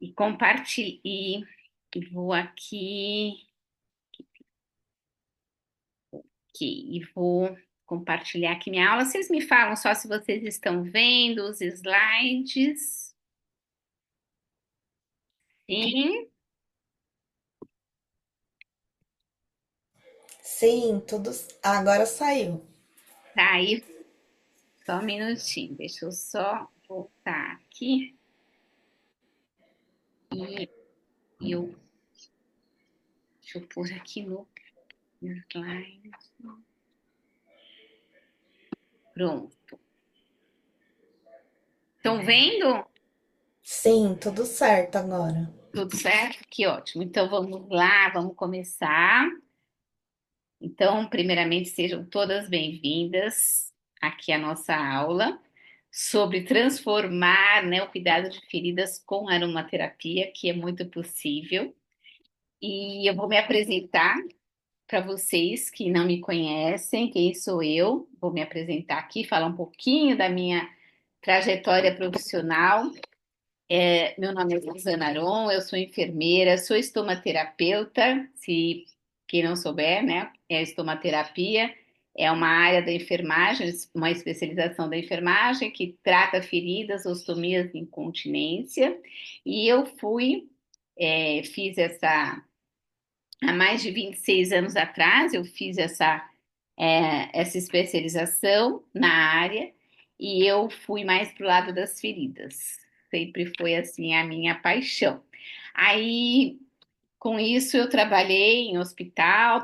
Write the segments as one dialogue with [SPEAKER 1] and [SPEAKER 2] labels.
[SPEAKER 1] e compartilhe. E vou aqui e vou compartilhar aqui minha aula. Vocês me falam só se vocês estão vendo os slides. Sim,
[SPEAKER 2] Sim, todos. Agora saiu.
[SPEAKER 1] tá aí. Só um minutinho. Deixa eu só voltar aqui e eu deixa eu pôr aqui no slide. Pronto. Estão vendo?
[SPEAKER 2] Sim, tudo certo agora.
[SPEAKER 1] Tudo certo? Que ótimo. Então vamos lá, vamos começar. Então, primeiramente, sejam todas bem-vindas aqui à nossa aula sobre transformar, né, o cuidado de feridas com aromaterapia, que é muito possível. E eu vou me apresentar para vocês que não me conhecem, quem sou eu. Vou me apresentar aqui, falar um pouquinho da minha trajetória profissional. Meu nome é Suzana Aron, eu sou enfermeira, sou estomaterapeuta, se quem não souber, né? É a estomaterapia, é uma área da enfermagem, uma especialização da enfermagem que trata feridas, ostomias e incontinência. E eu fiz há mais de 26 anos atrás, eu fiz essa especialização na área e eu fui mais pro lado das feridas. Sempre foi assim a minha paixão. Aí, com isso, eu trabalhei no Hospital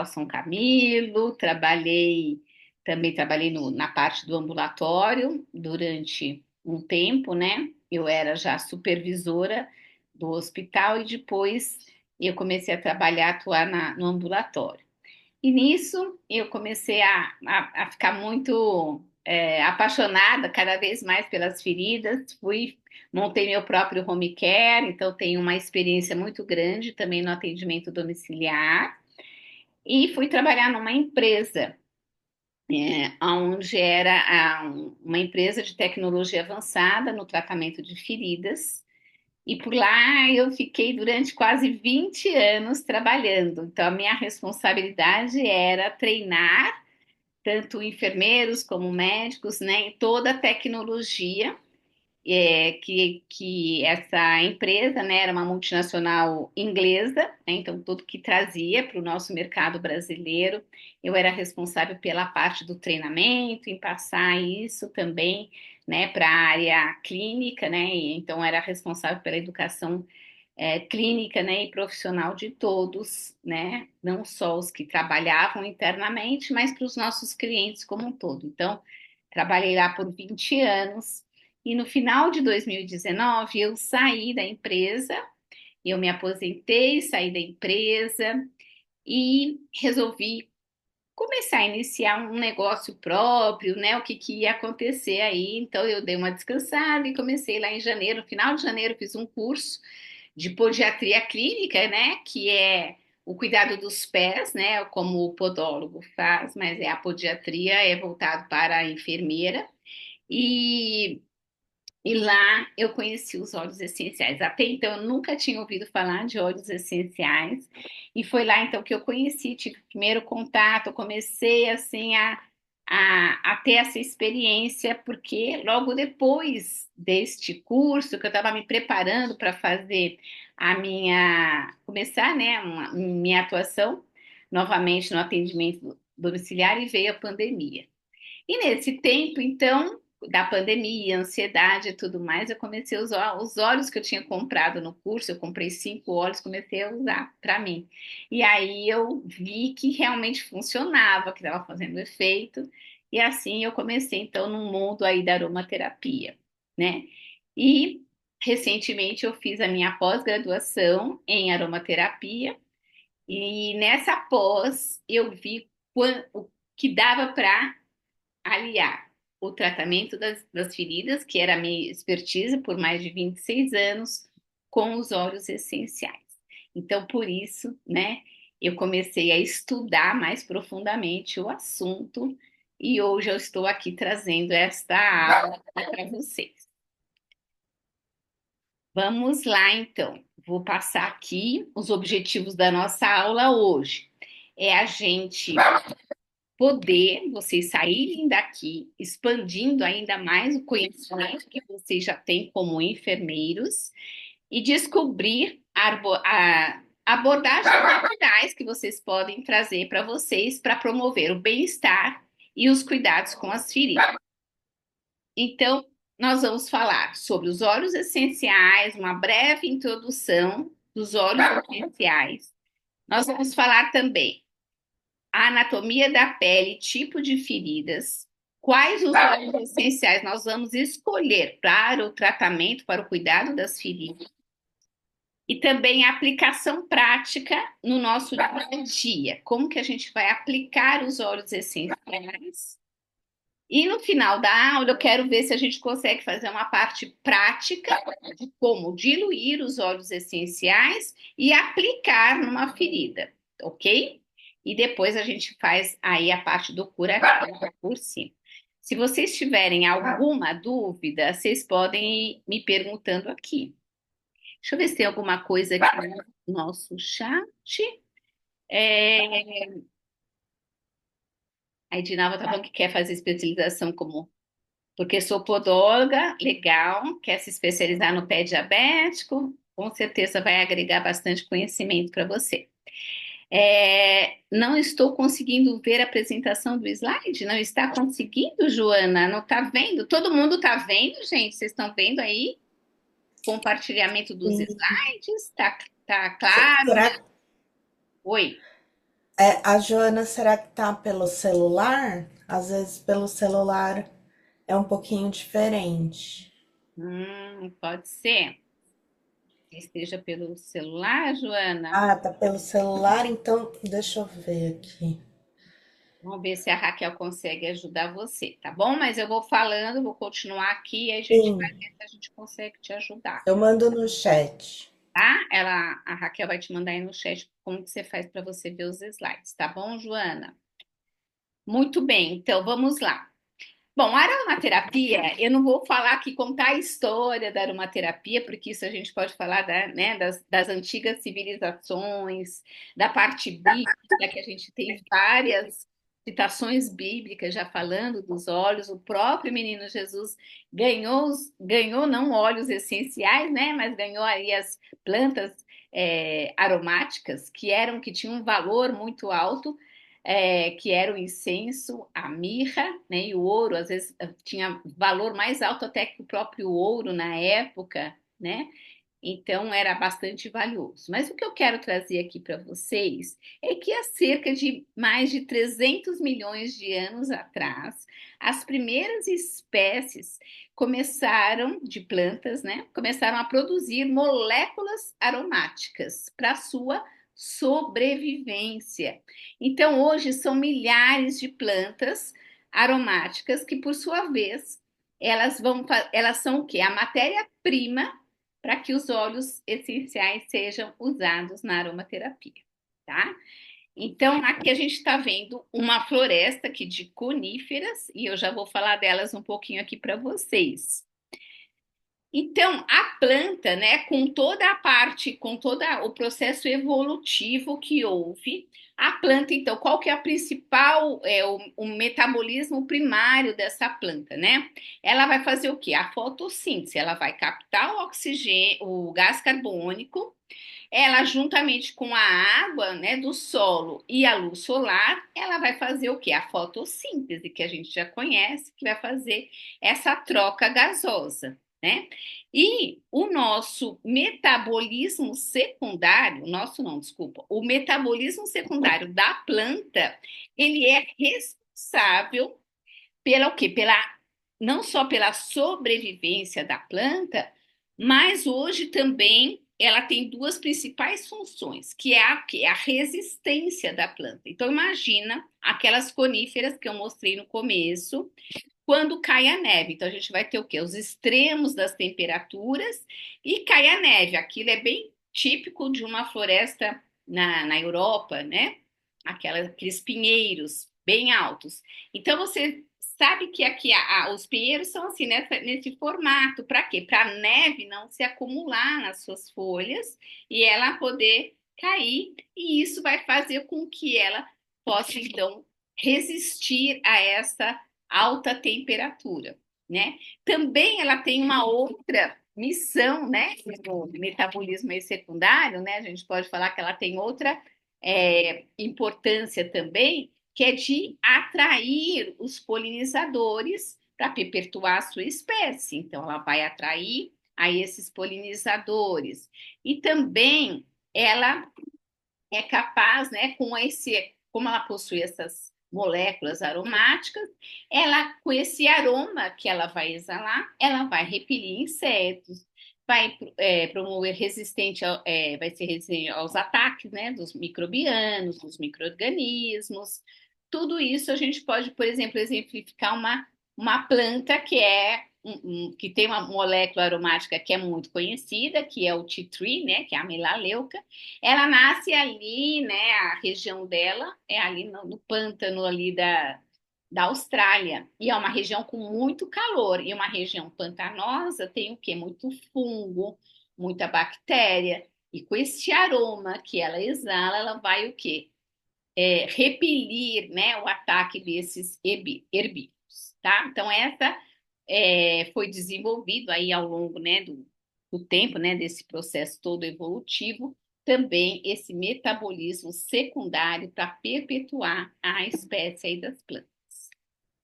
[SPEAKER 1] São Camilo, também trabalhei na parte do ambulatório durante um tempo, né? Eu era já supervisora do hospital e depois eu comecei a trabalhar, atuar no ambulatório. E nisso eu comecei a ficar muito apaixonada cada vez mais pelas feridas. Montei meu próprio home care, então tenho uma experiência muito grande também no atendimento domiciliar. E fui trabalhar numa empresa, onde era uma empresa de tecnologia avançada no tratamento de feridas. E por lá eu fiquei durante quase 20 anos trabalhando. Então, a minha responsabilidade era treinar tanto enfermeiros como médicos, né, em toda a tecnologia que essa empresa, né, era uma multinacional inglesa, né, então tudo que trazia para o nosso mercado brasileiro, eu era responsável pela parte do treinamento, em passar isso também, né, para a área clínica, né, e então era responsável pela educação clínica, né, e profissional de todos, né, não só os que trabalhavam internamente, mas para os nossos clientes como um todo. Então, trabalhei lá por 20 anos e no final de 2019 eu saí da empresa, eu me aposentei, saí da empresa e resolvi começar a iniciar um negócio próprio, né? O que ia acontecer aí. Então eu dei uma descansada e comecei lá em janeiro, no final de janeiro, fiz um curso de podiatria clínica, né? Que é o cuidado dos pés, né? Como o podólogo faz, mas a podiatria é voltado para a enfermeira. E e lá eu conheci os óleos essenciais. Até então eu nunca tinha ouvido falar de óleos essenciais. E foi lá então que eu conheci, tive o primeiro contato, eu comecei assim a ter essa experiência, porque logo depois deste curso, que eu estava me preparando para fazer começar, né, minha atuação novamente no atendimento domiciliar e veio a pandemia. E nesse tempo, então, da pandemia, ansiedade e tudo mais, eu comecei a usar os óleos que eu tinha comprado no curso. Eu comprei 5 óleos, comecei a usar para mim. E aí eu vi que realmente funcionava, que estava fazendo efeito. E assim eu comecei, então, no mundo aí da aromaterapia, né? E recentemente eu fiz a minha pós-graduação em aromaterapia. E nessa pós eu vi o que dava para aliar o tratamento das feridas, que era a minha expertise por mais de 26 anos, com os óleos essenciais. Então, por isso, né, eu comecei a estudar mais profundamente o assunto e hoje eu estou aqui trazendo esta aula para vocês. Vamos lá, então. Vou passar aqui os objetivos da nossa aula hoje. É a gente poder, vocês saírem daqui expandindo ainda mais o conhecimento que vocês já têm como enfermeiros e descobrir abordagens naturais que vocês podem trazer para vocês para promover o bem-estar e os cuidados com as feridas. Então, nós vamos falar sobre os óleos essenciais, uma breve introdução dos óleos essenciais. Nós vamos falar também a anatomia da pele, tipo de feridas, quais os óleos essenciais nós vamos escolher para o tratamento, para o cuidado das feridas, e também a aplicação prática no nosso dia a dia, como que a gente vai aplicar os óleos essenciais. E no final da aula, eu quero ver se a gente consegue fazer uma parte prática de como diluir os óleos essenciais e aplicar numa ferida, ok? E depois a gente faz aí a parte do curativo por cima. Se vocês tiverem alguma dúvida, vocês podem ir me perguntando aqui. Deixa eu ver se tem alguma coisa aqui no nosso chat. É, a Edinalva tá falando que quer fazer especialização como porque sou podóloga, legal, quer se especializar no pé diabético, com certeza vai agregar bastante conhecimento para você. Não estou conseguindo ver a apresentação do slide? Não está conseguindo, Joana? Não está vendo? Todo mundo está vendo, gente? Vocês estão vendo aí? Compartilhamento dos
[SPEAKER 2] Sim.
[SPEAKER 1] slides? Tá claro?
[SPEAKER 2] Será
[SPEAKER 1] Oi.
[SPEAKER 2] a Joana, será que tá pelo celular? Às vezes pelo celular é um pouquinho diferente.
[SPEAKER 1] Pode ser. Que esteja pelo celular, Joana.
[SPEAKER 2] Ah, tá pelo celular, então deixa eu ver aqui.
[SPEAKER 1] Vamos ver se a Raquel consegue ajudar você, tá bom? Mas eu vou falando, vou continuar aqui e a gente vai
[SPEAKER 2] Sim,
[SPEAKER 1] ver se a gente consegue te ajudar,
[SPEAKER 2] eu mando no chat.
[SPEAKER 1] tá? A Raquel vai te mandar aí no chat como que você faz para você ver os slides, tá bom, Joana? Muito bem, então vamos lá. Bom, a aromaterapia, eu não vou falar aqui, contar a história da aromaterapia, porque isso a gente pode falar né, das antigas civilizações, da parte bíblica, que a gente tem várias citações bíblicas já falando dos óleos. O próprio menino Jesus ganhou não óleos essenciais, né, mas ganhou aí as plantas aromáticas que tinham um valor muito alto, que era o incenso, a mirra, né, e o ouro, às vezes tinha valor mais alto até que o próprio ouro na época, né? Então era bastante valioso. Mas o que eu quero trazer aqui para vocês é que há cerca de mais de 300 milhões de anos atrás, as primeiras espécies começaram de plantas, né? Começaram a produzir moléculas aromáticas para sua sobrevivência. Então hoje são milhares de plantas aromáticas que, por sua vez, elas são o quê? A matéria-prima para que os óleos essenciais sejam usados na aromaterapia, tá? Então, aqui a gente está vendo uma floresta aqui de coníferas e eu já vou falar delas um pouquinho aqui para vocês. Então, a planta, né, com todo o processo evolutivo que houve, a planta, então, qual que é a principal, o metabolismo primário dessa planta, né? Ela vai fazer o quê? A fotossíntese, ela vai captar o oxigênio, o gás carbônico, ela juntamente com a água, né, do solo e a luz solar, ela vai fazer o quê? A fotossíntese, que a gente já conhece, que vai fazer essa troca gasosa, né? E o nosso metabolismo secundário, nosso não, desculpa, o metabolismo secundário da planta, ele é responsável pela o quê? Não só pela sobrevivência da planta, mas hoje também ela tem duas principais funções, que é a resistência da planta. Então imagina aquelas coníferas que eu mostrei no começo, quando cai a neve. Então a gente vai ter o quê? Os extremos das temperaturas e cai a neve. Aquilo é bem típico de uma floresta na Europa, né? Aqueles pinheiros bem altos. Então você sabe que aqui os pinheiros são assim, nesse formato. Para quê? Para a neve não se acumular nas suas folhas e ela poder cair. E isso vai fazer com que ela possa, então, resistir a essa alta temperatura, né? Também ela tem uma outra missão, né? No metabolismo secundário, né? A gente pode falar que ela tem outra importância também, que é de atrair os polinizadores para perpetuar a sua espécie. Então, ela vai atrair a esses polinizadores. E também ela é capaz, né, como ela possui essas moléculas aromáticas, ela, com esse aroma que ela vai exalar, ela vai repelir insetos, vai promover vai ser resistente aos ataques, né, dos microbianos, dos micro-organismos. Tudo isso a gente pode, por exemplo, exemplificar uma planta que tem uma molécula aromática que é muito conhecida, que é o tea tree, né, que é a melaleuca. Ela nasce ali, né? A região dela é ali no pântano ali da Austrália. E é uma região com muito calor. E uma região pantanosa tem o quê? Muito fungo, muita bactéria. E com esse aroma que ela exala, ela vai o quê? Repelir, né, o ataque desses herbívoros, tá? Então, essa foi desenvolvido aí ao longo, né, do tempo, né, desse processo todo evolutivo, também esse metabolismo secundário para perpetuar a espécie aí das plantas,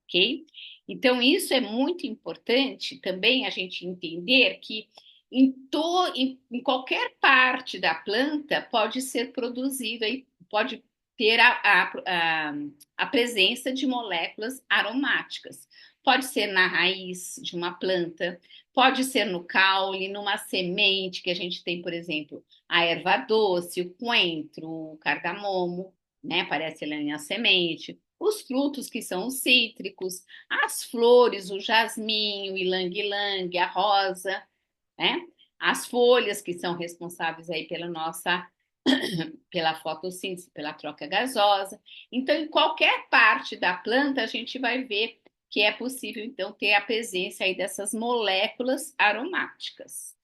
[SPEAKER 1] ok? Então, isso é muito importante também a gente entender que em qualquer parte da planta pode ser produzido, aí, pode ter a presença de moléculas aromáticas. Pode ser na raiz de uma planta, pode ser no caule, numa semente, que a gente tem, por exemplo, a erva doce, o coentro, o cardamomo, né? Aparece ali na semente. Os frutos, que são os cítricos, as flores, o jasmim, o ilang-ilang, a rosa, né? As folhas, que são responsáveis aí pela fotossíntese, pela troca gasosa. Então, em qualquer parte da planta, a gente vai ver que é possível, então, ter a presença aí dessas moléculas aromáticas.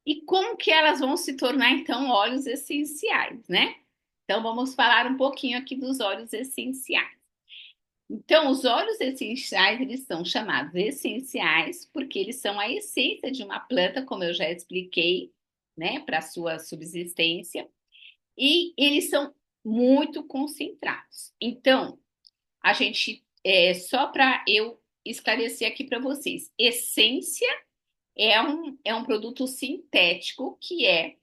[SPEAKER 1] E como que elas vão se tornar, então, óleos essenciais, né? Então, vamos falar um pouquinho aqui dos óleos essenciais. Então, os óleos essenciais, eles são chamados essenciais porque eles são a essência de uma planta, como eu já expliquei, né, para sua subsistência, e eles são muito concentrados. Então, só para eu esclarecer aqui para vocês, essência é um produto sintético que é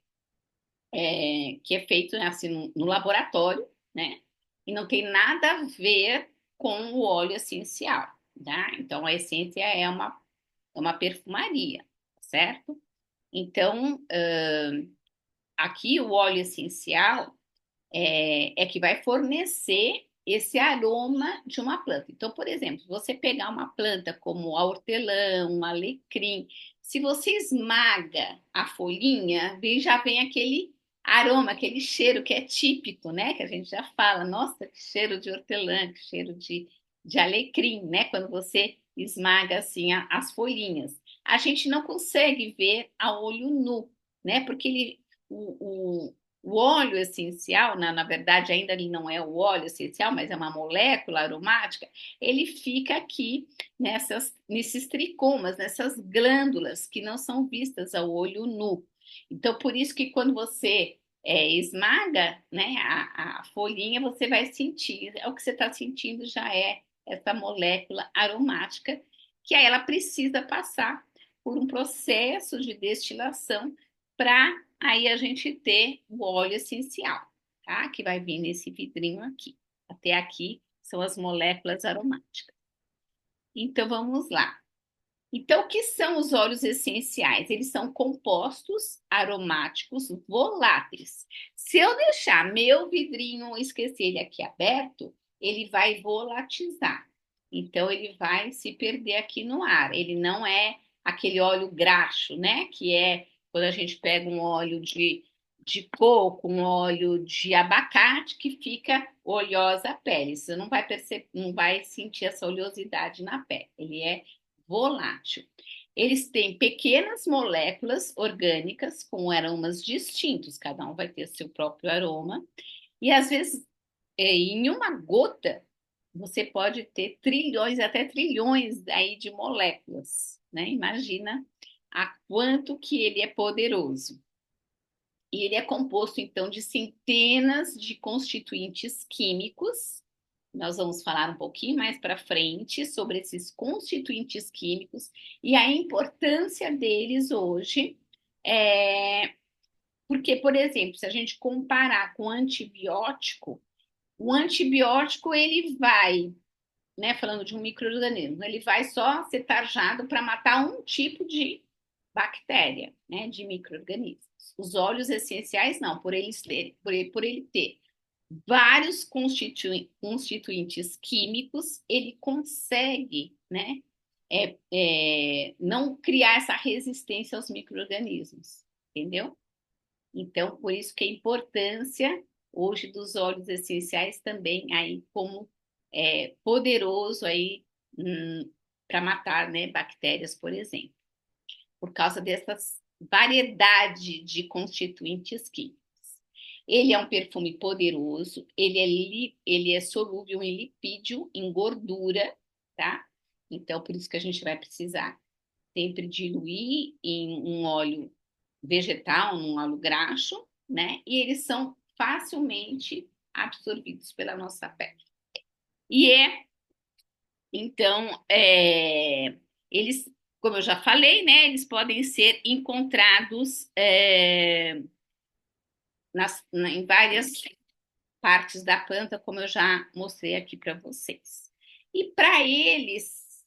[SPEAKER 1] feito assim, no laboratório, né? E não tem nada a ver com o óleo essencial, tá? Então, a essência é uma perfumaria, certo? Então, aqui o óleo essencial é que vai fornecer esse aroma de uma planta. Então, por exemplo, você pegar uma planta como a hortelã, um alecrim, se você esmaga a folhinha, já vem aquele aroma, aquele cheiro que é típico, né? Que a gente já fala, nossa, que cheiro de hortelã, que cheiro de alecrim, né? Quando você esmaga assim as folhinhas. A gente não consegue ver a olho nu, né? Porque o óleo essencial, na verdade, ainda ele não é o óleo essencial, mas é uma molécula aromática, ele fica aqui nesses tricomas, nessas glândulas que não são vistas ao olho nu. Então, por isso que quando você esmaga, né, a folhinha, você vai sentir, o que você está sentindo já é essa molécula aromática, que aí ela precisa passar por um processo de destilação para aí a gente ter o óleo essencial, tá? Que vai vir nesse vidrinho aqui. Até aqui são as moléculas aromáticas. Então vamos lá. Então, o que são os óleos essenciais? Eles são compostos aromáticos voláteis. Se eu deixar meu vidrinho, esquecer ele aqui aberto, ele vai volatizar. Então, ele vai se perder aqui no ar. Ele não é aquele óleo graxo, né? Que é quando a gente pega um óleo de coco, um óleo de abacate, que fica oleosa a pele. Você não vai perceber, não vai sentir essa oleosidade na pele. Ele é volátil. Eles têm pequenas moléculas orgânicas com aromas distintos, cada um vai ter seu próprio aroma, e às vezes em uma gota você pode ter trilhões, até trilhões aí de moléculas, né? Imagina a quanto que ele é poderoso. E ele é composto, então, de centenas de constituintes químicos. Nós vamos falar um pouquinho mais para frente sobre esses constituintes químicos e a importância deles hoje. Porque, por exemplo, se a gente comparar com antibiótico, o antibiótico ele vai, né, falando de um micro-organismo, ele vai só ser tarjado para matar um tipo de bactéria, né, de micro-organismos. Os óleos essenciais não, por ele ter vários constituintes químicos, ele consegue, né, não criar essa resistência aos micro-organismos, entendeu? Então, por isso que a importância hoje dos óleos essenciais também aí como poderoso aí para matar, né, bactérias, por exemplo, por causa dessas variedade de constituintes químicos. Ele é um perfume poderoso, ele é solúvel em lipídio, em gordura, tá? Então, por isso que a gente vai precisar sempre diluir em um óleo vegetal, num óleo graxo, né? E eles são facilmente absorvidos pela nossa pele. E então, eles, como eu já falei, né? Eles podem ser encontrados em várias partes da planta, como eu já mostrei aqui para vocês. E para eles,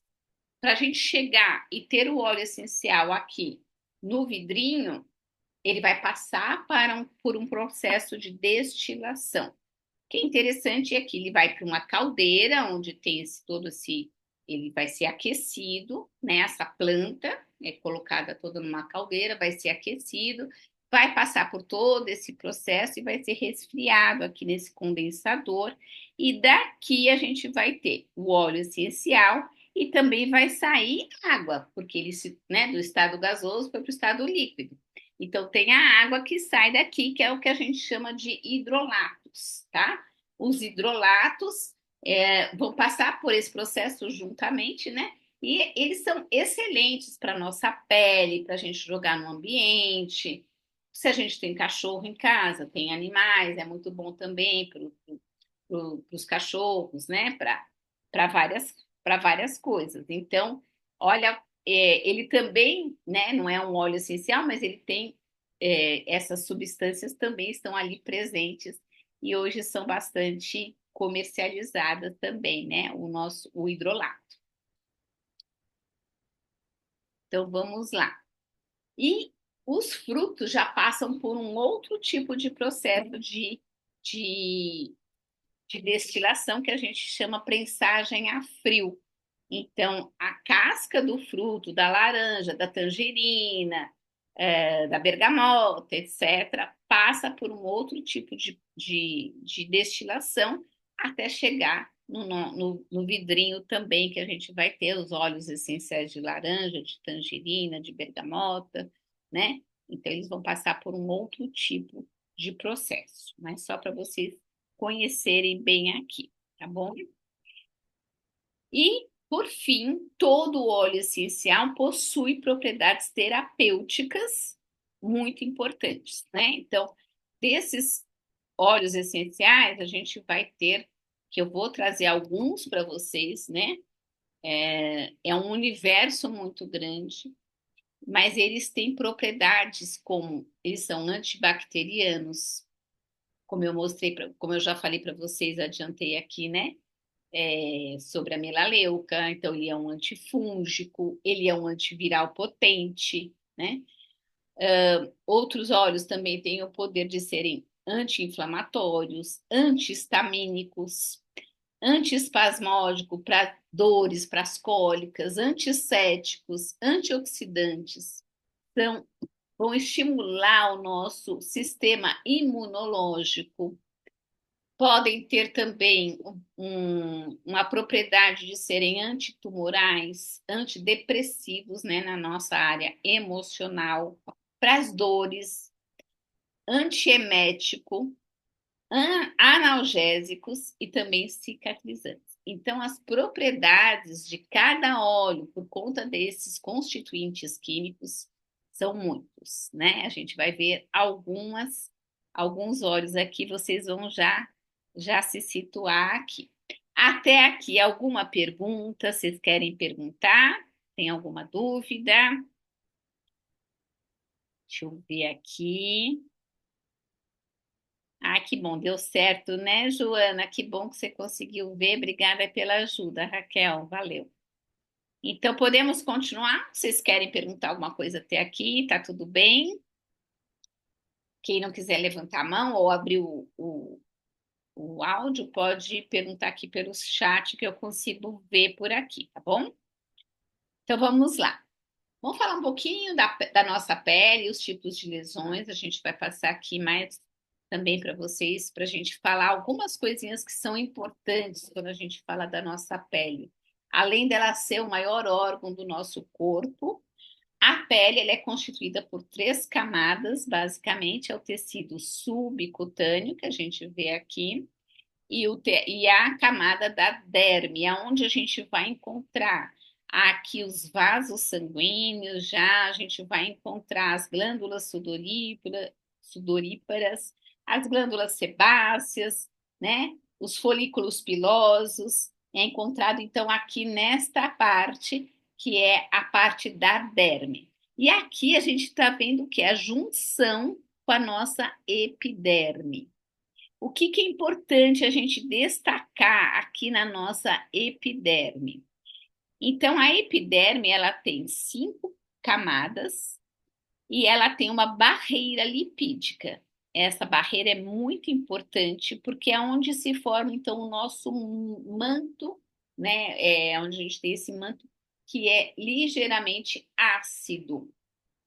[SPEAKER 1] para a gente chegar e ter o óleo essencial aqui no vidrinho, ele vai passar por um processo de destilação. O que é interessante é que ele vai para uma caldeira, onde tem ele vai ser aquecido, né? Essa planta é colocada toda numa caldeira, vai ser aquecido, vai passar por todo esse processo e vai ser resfriado aqui nesse condensador. E daqui a gente vai ter o óleo essencial e também vai sair água, porque ele né, do estado gasoso foi para o estado líquido. Então, tem a água que sai daqui, que é o que a gente chama de hidrolatos, tá? Os hidrolatos vão passar por esse processo juntamente, né? E eles são excelentes para a nossa pele, para a gente jogar no ambiente. Se a gente tem cachorro em casa, tem animais, é muito bom também para os cachorros, né? Para várias coisas. Então, olha, ele também, né, não é um óleo essencial, mas ele tem essas substâncias também estão ali presentes e hoje são bastante comercializadas também, né, o hidrolato. Então vamos lá. E os frutos já passam por um outro tipo de processo de, de destilação que a gente chama prensagem a frio. Então, a casca do fruto, da laranja, da tangerina, da bergamota, etc., passa por um outro tipo de destilação até chegar no vidrinho também, que a gente vai ter os óleos essenciais de laranja, de tangerina, de bergamota, né? Então, eles vão passar por um outro tipo de processo, mas só para vocês conhecerem bem aqui, tá bom? E, por fim, todo óleo essencial possui propriedades terapêuticas muito importantes, né? Então, desses óleos essenciais, a gente vai ter, que eu vou trazer alguns para vocês, né? É um universo muito grande, mas eles têm propriedades como eles são antibacterianos, como eu mostrei, como eu já falei para vocês, adiantei aqui, né? Sobre a melaleuca, então ele é um antifúngico, ele é um antiviral potente, né? Outros óleos também têm o poder de serem anti-inflamatórios, antihistamínicos, antiespasmódico para dores, para as cólicas, antissépticos, antioxidantes. São vão estimular o nosso sistema imunológico, podem ter também uma propriedade de serem antitumorais, antidepressivos, né, na nossa área emocional, para as dores, antiemético, analgésicos e também cicatrizantes. Então, as propriedades de cada óleo, por conta desses constituintes químicos, são muitos, né? A gente vai ver alguns óleos aqui, vocês vão já se situar aqui. Até aqui, alguma pergunta? Vocês querem perguntar? Tem alguma dúvida? Deixa eu ver aqui. Ah, que bom, deu certo, né, Joana? Que bom que você conseguiu ver. Obrigada pela ajuda, Raquel. Valeu. Então, podemos continuar? Vocês querem perguntar alguma coisa até aqui? Tá tudo bem? Quem não quiser levantar a mão ou abrir o áudio, pode perguntar aqui pelo chat que eu consigo ver por aqui, tá bom? Então, vamos lá. Vamos falar um pouquinho da nossa pele, os tipos de lesões. A gente vai passar aqui mais também para vocês, para a gente falar algumas coisinhas que são importantes quando a gente fala da nossa pele. Além dela ser o maior órgão do nosso corpo, a pele ela é constituída por três camadas, basicamente, é o tecido subcutâneo, que a gente vê aqui, e a camada da derme, aonde a gente vai encontrar aqui os vasos sanguíneos, já a gente vai encontrar as glândulas sudoríparas, as glândulas sebáceas, né? Os folículos pilosos, é encontrado então aqui nesta parte, que é a parte da derme. E aqui a gente está vendo que é a junção com a nossa epiderme. O que é importante a gente destacar aqui na nossa epiderme? Então, a epiderme ela tem 5 camadas e ela tem uma barreira lipídica. Essa barreira é muito importante porque é onde se forma então o nosso manto, né? É onde a gente tem esse manto que é ligeiramente ácido.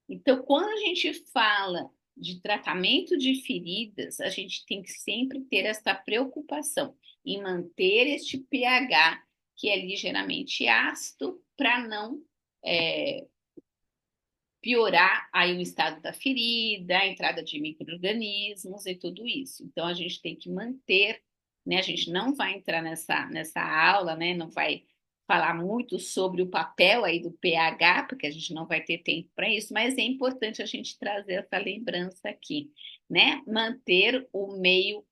[SPEAKER 1] Então, quando a gente fala de tratamento de feridas, a gente tem que sempre ter essa preocupação em manter este pH, que é ligeiramente ácido, para não é, piorar aí o estado da ferida, a entrada de micro-organismos e tudo isso. Então, a gente tem que manter, né? A gente não vai entrar nessa aula, né? Não vai falar muito sobre o papel aí do pH, porque a gente não vai ter tempo para isso, mas é importante a gente trazer essa lembrança aqui, né? Manter o meio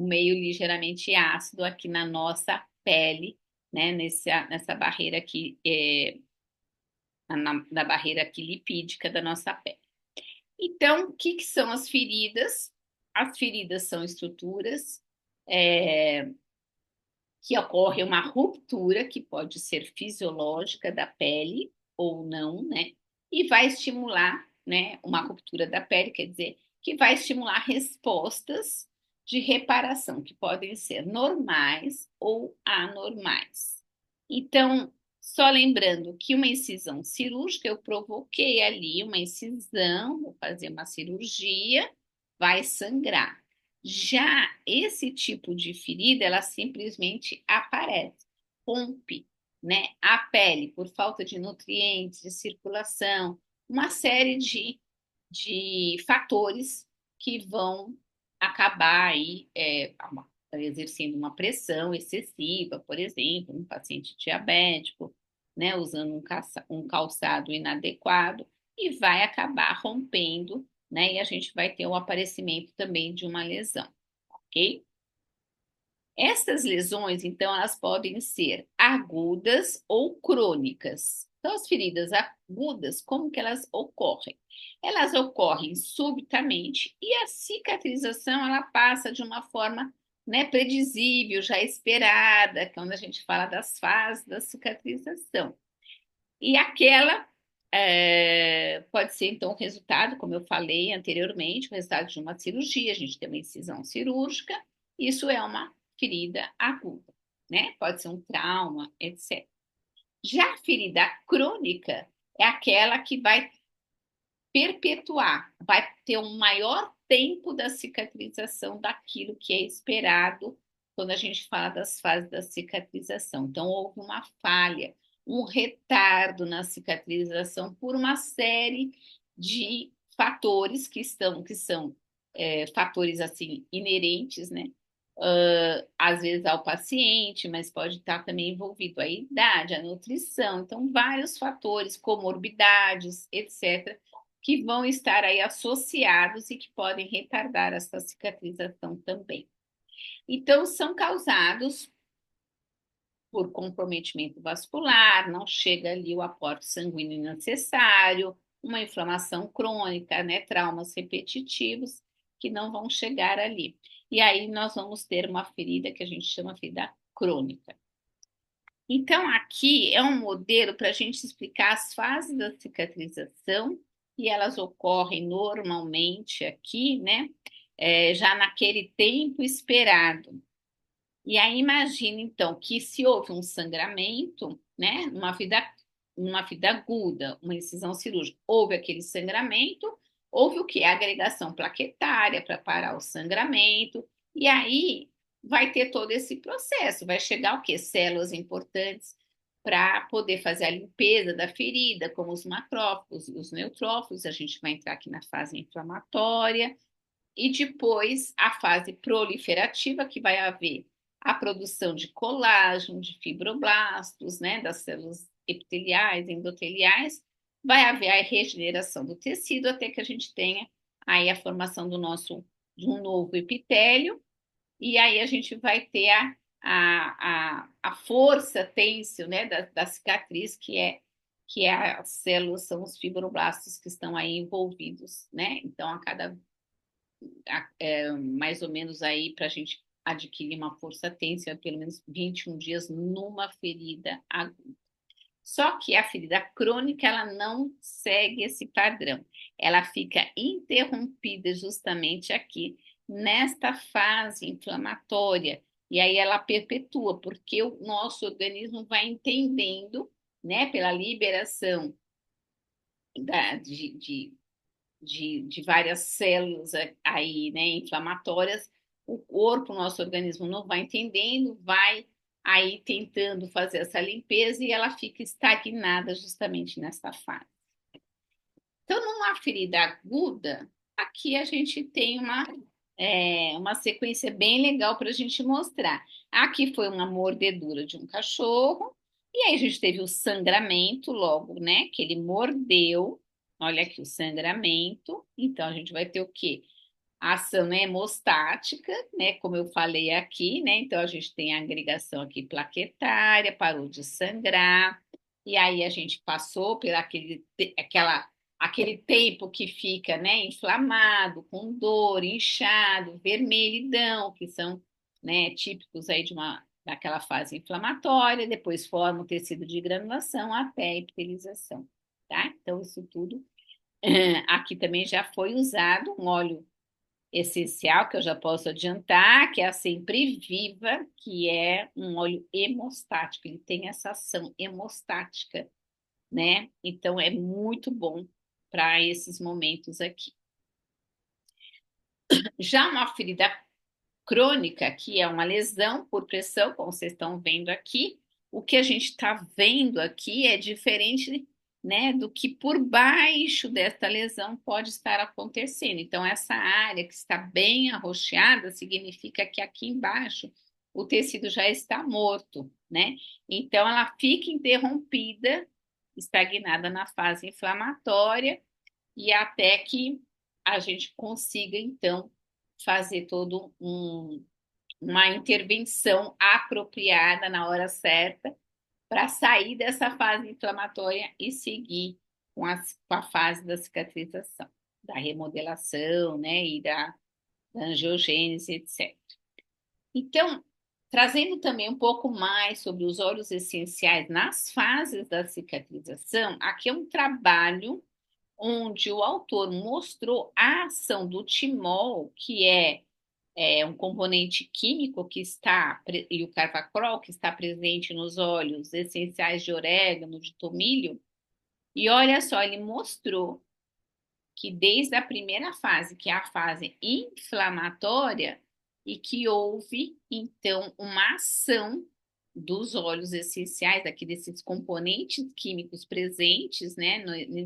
[SPEAKER 1] ligeiramente ácido aqui na nossa pele, né? Nessa barreira aqui, na barreira aqui lipídica da nossa pele. Então, o que são as feridas? As feridas são estruturas que ocorre uma ruptura, que pode ser fisiológica da pele ou não, né? E vai estimular, né? Uma ruptura da pele, quer dizer, que vai estimular respostas de reparação, que podem ser normais ou anormais. Então, só lembrando que uma incisão cirúrgica, eu provoquei ali uma incisão, vou fazer uma cirurgia, vai sangrar. Já esse tipo de ferida, ela simplesmente aparece, rompe, né, a pele por falta de nutrientes, de circulação, uma série de fatores que vão acabar aí exercendo uma pressão excessiva, por exemplo, um paciente diabético, né, usando um calçado inadequado e vai acabar rompendo, né, e a gente vai ter o aparecimento também de uma lesão, ok? Essas lesões, então, elas podem ser agudas ou crônicas. Então, as feridas agudas, como que elas ocorrem? Elas ocorrem subitamente e a cicatrização, ela passa de uma forma, né, predizível, já esperada, quando a gente fala das fases da cicatrização. E aquela pode ser, então, o resultado, como eu falei anteriormente, o resultado de uma cirurgia, a gente tem uma incisão cirúrgica, isso é uma ferida aguda, né? Pode ser um trauma, etc. Já a ferida crônica é aquela que vai perpetuar, vai ter um maior tempo da cicatrização daquilo que é esperado quando a gente fala das fases da cicatrização. Então, houve uma falha, um retardo na cicatrização por uma série de fatores que são fatores assim inerentes, né? Às vezes ao paciente, mas pode estar também envolvido a idade, a nutrição, então vários fatores, comorbidades, etc., que vão estar aí associados e que podem retardar essa cicatrização também. Então, são causados por comprometimento vascular, não chega ali o aporte sanguíneo necessário, uma inflamação crônica, né, traumas repetitivos que não vão chegar ali. E aí nós vamos ter uma ferida que a gente chama ferida crônica. Então, aqui é um modelo para a gente explicar as fases da cicatrização, e elas ocorrem normalmente aqui, né? Já naquele tempo esperado. E aí imagina, então, que se houve um sangramento, né? Uma ferida aguda, uma incisão cirúrgica, houve aquele sangramento, houve o quê? A agregação plaquetária para parar o sangramento, e aí vai ter todo esse processo, vai chegar o quê? Células importantes para poder fazer a limpeza da ferida, como os macrófagos, os neutrófilos, a gente vai entrar aqui na fase inflamatória, e depois a fase proliferativa, que vai haver a produção de colágeno, de fibroblastos, né, das células epiteliais, endoteliais, vai haver a regeneração do tecido até que a gente tenha aí a formação de um novo epitélio, e aí a gente vai ter a força têncil, né, da cicatriz, que é as células, são os fibroblastos que estão aí envolvidos, né? Então, a cada mais ou menos aí para a gente adquirir uma força tensa, pelo menos 21 dias numa ferida aguda. Só que a ferida crônica, ela não segue esse padrão. Ela fica interrompida justamente aqui, nesta fase inflamatória. E aí ela perpetua, porque o nosso organismo vai entendendo, né, pela liberação de várias células aí, né, inflamatórias, o corpo, o nosso organismo não vai entendendo, vai aí tentando fazer essa limpeza e ela fica estagnada justamente nessa fase. Então, numa ferida aguda, aqui a gente tem uma sequência bem legal para a gente mostrar. Aqui foi uma mordedura de um cachorro, e aí a gente teve o sangramento logo, né? Que ele mordeu. Olha aqui o sangramento. Então, a gente vai ter o quê? A ação hemostática, né? Como eu falei aqui, né? Então, a gente tem a agregação aqui plaquetária, parou de sangrar, e aí a gente passou por aquele tempo que fica, né, inflamado, com dor, inchado, vermelhidão, que são, né, típicos aí daquela fase inflamatória, depois forma o tecido de granulação até a epitelização, tá? Então, isso tudo aqui também já foi usado um óleo essencial que eu já posso adiantar, que é a Sempre Viva, que é um óleo hemostático, ele tem essa ação hemostática, né? Então é muito bom para esses momentos aqui. Já uma ferida crônica, que é uma lesão por pressão, como vocês estão vendo aqui, o que a gente está vendo aqui é diferente, né, do que por baixo desta lesão pode estar acontecendo. Então, essa área que está bem arroxeada significa que aqui embaixo o tecido já está morto, né? Então, ela fica interrompida, estagnada na fase inflamatória, e até que a gente consiga, então, fazer uma intervenção apropriada na hora certa para sair dessa fase inflamatória e seguir com a fase da cicatrização, da remodelação, né, e da angiogênese, etc. Então, trazendo também um pouco mais sobre os óleos essenciais nas fases da cicatrização, aqui é um trabalho onde o autor mostrou a ação do timol, que é um componente químico e o carvacrol, que está presente nos óleos essenciais de orégano, de tomilho, e olha só, ele mostrou que desde a primeira fase, que é a fase inflamatória, e que houve, então, uma ação dos óleos essenciais, aqui desses componentes químicos presentes, né,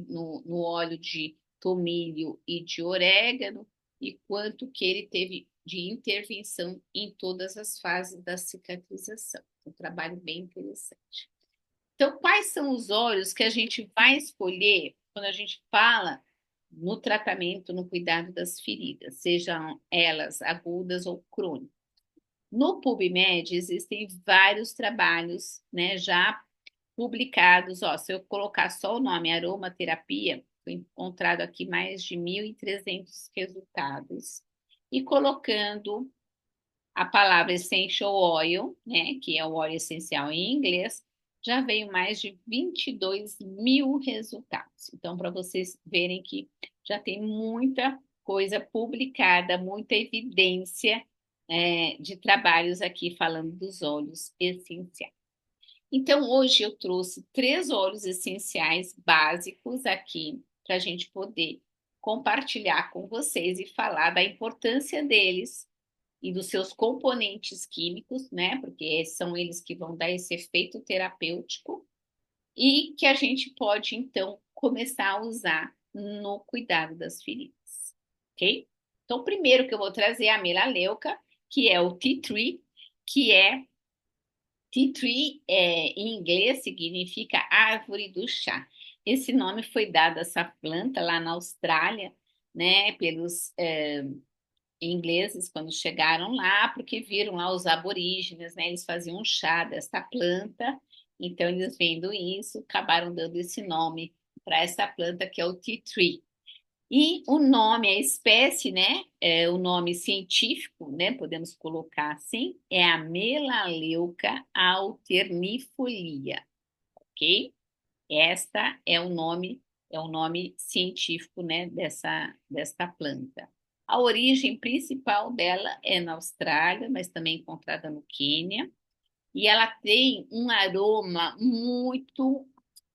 [SPEAKER 1] no óleo de tomilho e de orégano, e quanto que ele teve de intervenção em todas as fases da cicatrização. Um trabalho bem interessante. Então, quais são os óleos que a gente vai escolher quando a gente fala no tratamento, no cuidado das feridas, sejam elas agudas ou crônicas? No PubMed existem vários trabalhos, né, já publicados. Ó, se eu colocar só o nome aromaterapia, foi encontrado aqui mais de 1.300 resultados. E colocando a palavra essential oil, né, que é o óleo essencial em inglês, já veio mais de 22 mil resultados. Então, para vocês verem que já tem muita coisa publicada, muita evidência de trabalhos aqui falando dos óleos essenciais. Então, hoje eu trouxe 3 óleos essenciais básicos aqui para a gente poder compartilhar com vocês e falar da importância deles e dos seus componentes químicos, né? Porque são eles que vão dar esse efeito terapêutico e que a gente pode, então, começar a usar no cuidado das feridas, ok? Então, primeiro que eu vou trazer é a melaleuca, que é o tea tree, que é tea tree, em inglês significa árvore do chá. Esse nome foi dado a essa planta lá na Austrália, né, pelos ingleses quando chegaram lá, porque viram lá os aborígenes, né, eles faziam um chá dessa planta, então eles vendo isso, acabaram dando esse nome para essa planta que é o tea tree. E o nome, a espécie, né, o nome científico, né, podemos colocar assim, é a Melaleuca alternifolia, ok? Esta é o nome científico, né, desta planta. A origem principal dela é na Austrália, mas também encontrada no Quênia, e ela tem um aroma muito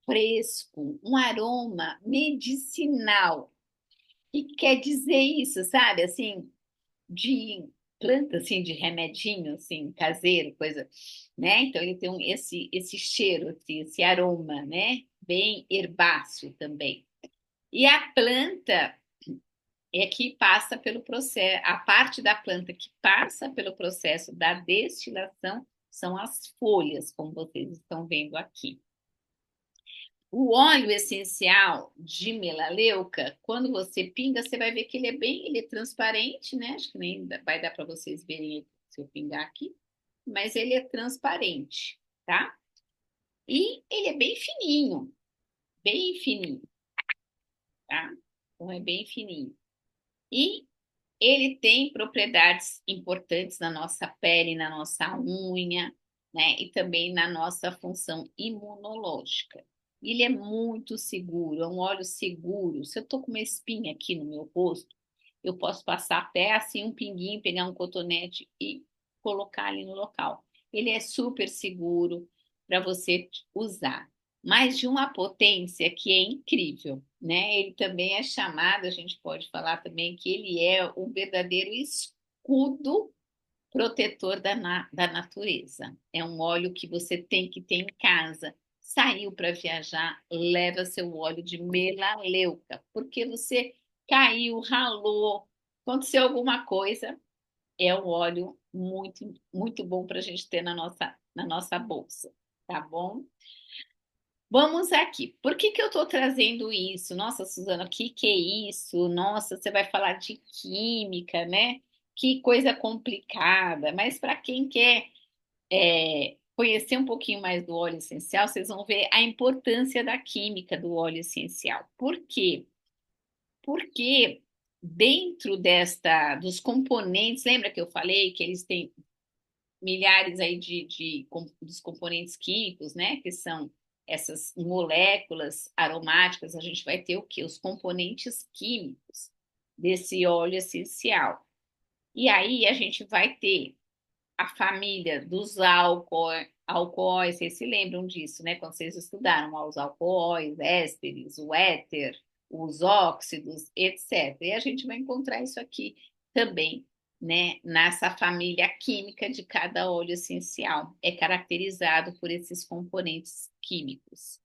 [SPEAKER 1] fresco, um aroma medicinal. O que quer dizer isso, sabe? Assim, de planta, assim, de remedinho, assim, caseiro, coisa, né? Então, ele tem esse cheiro, esse aroma, né? Bem herbáceo também. E a planta é que passa pelo processo, a parte da planta que passa pelo processo da destilação são as folhas, como vocês estão vendo aqui. O óleo essencial de melaleuca, quando você pinga, você vai ver que ele é transparente, né? Acho que nem vai dar para vocês verem se eu pingar aqui, mas ele é transparente, tá? E ele é bem fininho, tá? Então é bem fininho. E ele tem propriedades importantes na nossa pele, na nossa unha, né? E também na nossa função imunológica. Ele é muito seguro, é um óleo seguro. Se eu tô com uma espinha aqui no meu rosto, eu posso passar até assim um pinguinho, pegar um cotonete e colocar ali no local. Ele é super seguro para você usar, mas de uma potência que é incrível, né? Ele também é chamado, a gente pode falar também que ele é o verdadeiro escudo protetor da natureza. É um óleo que você tem que ter em casa. Saiu para viajar, leva seu óleo de melaleuca, porque você caiu, ralou, aconteceu alguma coisa, é um óleo muito bom para a gente ter na nossa bolsa, tá bom? Vamos aqui. Por que eu estou trazendo isso? Nossa, Suzana, o que é isso? Nossa, você vai falar de química, né? Que coisa complicada. Mas para quem quer conhecer um pouquinho mais do óleo essencial, vocês vão ver a importância da química do óleo essencial. Por quê? Porque dentro dos componentes, lembra que eu falei que eles têm milhares aí dos componentes químicos, né? Que são essas moléculas aromáticas, a gente vai ter o quê? Os componentes químicos desse óleo essencial. E aí a gente vai ter a família dos alcoóis, vocês se lembram disso, né? Quando vocês estudaram os alcoóis, ésteres, o éter, os óxidos, etc. E a gente vai encontrar isso aqui também, né, nessa família química de cada óleo essencial. É caracterizado por esses componentes químicos.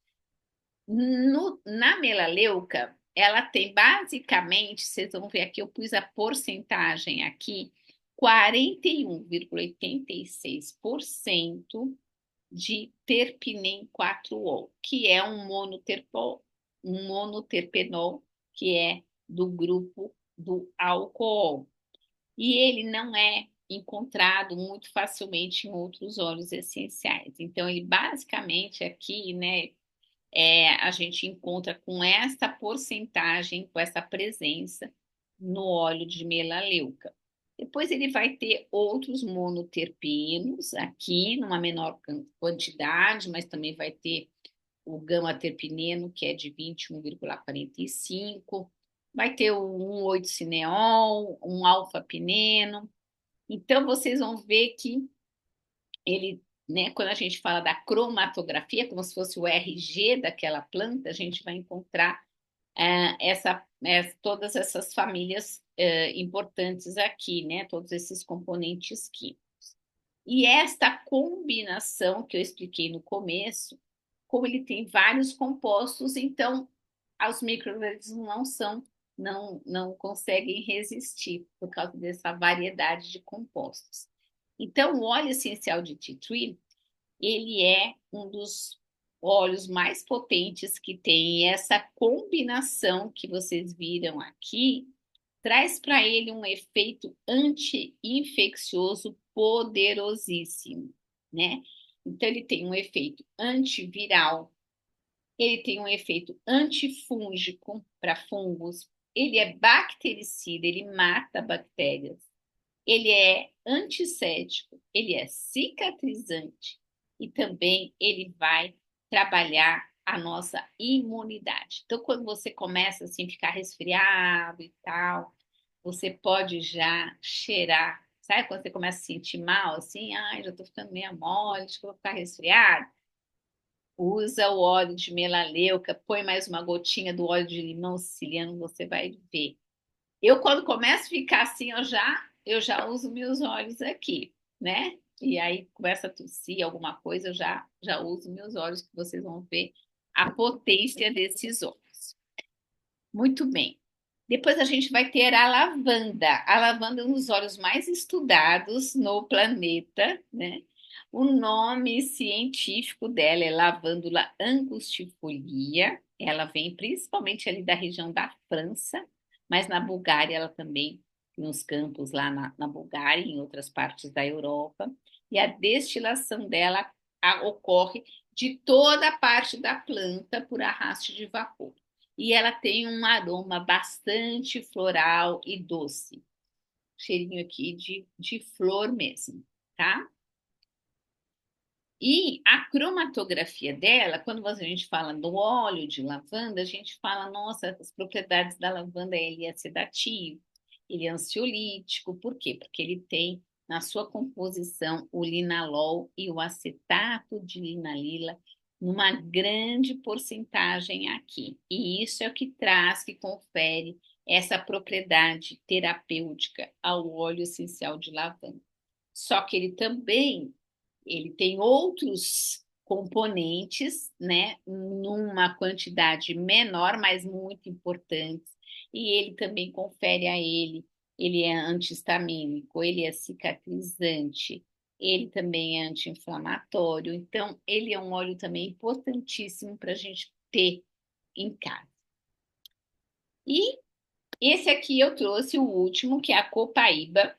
[SPEAKER 1] Na melaleuca, ela tem basicamente, vocês vão ver aqui, eu pus a porcentagem aqui, 41,86% de terpinem 4-ol, que é um monoterpenol, que é do grupo do álcool. E ele não é encontrado muito facilmente em outros óleos essenciais. Então, ele basicamente aqui, né, a gente encontra com essa porcentagem, com essa presença no óleo de melaleuca. Depois ele vai ter outros monoterpenos aqui, numa menor quantidade, mas também vai ter o gama-terpineno, que é de 21,45, vai ter o 1,8-cineol, um alfa-pineno. Então, vocês vão ver que ele, né, quando a gente fala da cromatografia, como se fosse o RG daquela planta, a gente vai encontrar todas essas famílias importantes aqui, né, todos esses componentes químicos. E esta combinação que eu expliquei no começo, como ele tem vários compostos, então os micro-organismos não conseguem resistir por causa dessa variedade de compostos. Então, o óleo essencial de tea tree, ele é um dos óleos mais potentes que tem. E essa combinação que vocês viram aqui traz para ele um efeito anti-infeccioso poderosíssimo, né? Então, ele tem um efeito antiviral, ele tem um efeito antifúngico para fungos, ele é bactericida, ele mata bactérias, ele é antisséptico, ele é cicatrizante e também ele vai trabalhar a nossa imunidade. Então, quando você começa assim a ficar resfriado e tal, você pode já cheirar. Sabe quando você começa a se sentir mal, assim, ai, já tô ficando meio mole, acho que eu vou ficar resfriado? Usa o óleo de melaleuca, põe mais uma gotinha do óleo de limão siciliano, você vai ver. Eu, quando começo a ficar assim, eu já uso meus óleos aqui, né? E aí começa a tossir alguma coisa, eu já uso meus óleos, que vocês vão ver a potência desses óleos. Muito bem. Depois a gente vai ter a lavanda. A lavanda é um dos óleos mais estudados no planeta, né? O nome científico dela é Lavandula angustifolia. Ela vem principalmente ali da região da França, mas na Bulgária ela também tem uns campos lá na Bulgária e em outras partes da Europa. E a destilação dela ocorre de toda a parte da planta por arraste de vapor. E ela tem um aroma bastante floral e doce. Cheirinho aqui de flor mesmo, tá? E a cromatografia dela, quando a gente fala do óleo de lavanda, a gente fala, nossa, as propriedades da lavanda, ele é sedativo, ele é ansiolítico, por quê? Porque ele tem na sua composição o linalol e o acetato de linalila numa grande porcentagem aqui. E isso é o que traz, que confere essa propriedade terapêutica ao óleo essencial de lavanda. Só que ele tem outros componentes, né, numa quantidade menor, mas muito importantes, e ele também confere a ele é antihistamínico, ele é cicatrizante, ele também é anti-inflamatório, então ele é um óleo também importantíssimo para a gente ter em casa. E esse aqui eu trouxe o último, que é a copaíba,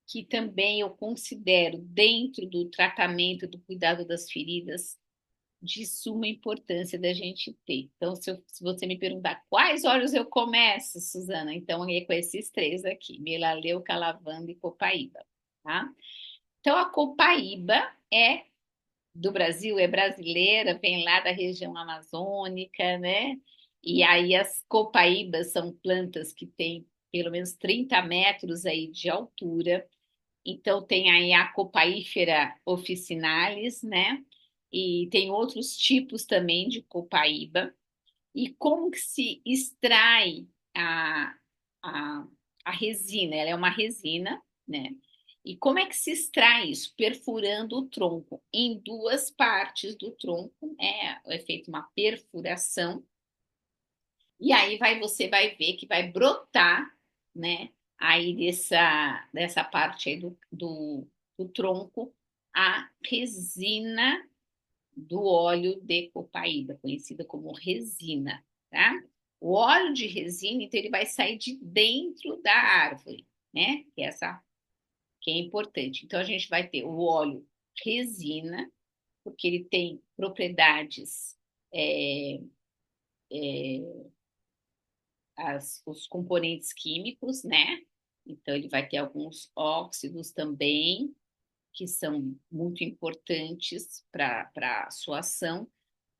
[SPEAKER 1] que também eu considero dentro do tratamento, do cuidado das feridas, de suma importância da gente ter. Então, se você me perguntar quais óleos eu começo, Suzana, então é com esses três aqui, melaleuca, lavanda e copaíba, tá? Então, a copaíba é do Brasil, é brasileira, vem lá da região amazônica, né? E aí as copaíbas são plantas que têm pelo menos 30 metros aí de altura. Então, tem aí a Copaífera officinalis, né? E tem outros tipos também de copaíba. E como que se extrai a, a, a resina? Ela é uma resina, né? E como é que se extrai isso? Perfurando o tronco em duas partes do tronco, é feita uma perfuração, e aí você vai ver que vai brotar, né? Aí dessa parte aí do tronco, a resina do óleo de copaíba, conhecida como resina, tá? O óleo de resina, então, ele vai sair de dentro da árvore, né? Que é importante. Então, a gente vai ter o óleo resina, porque ele tem propriedades, é, os componentes químicos, né? Então, ele vai ter alguns óxidos também, que são muito importantes para a sua ação.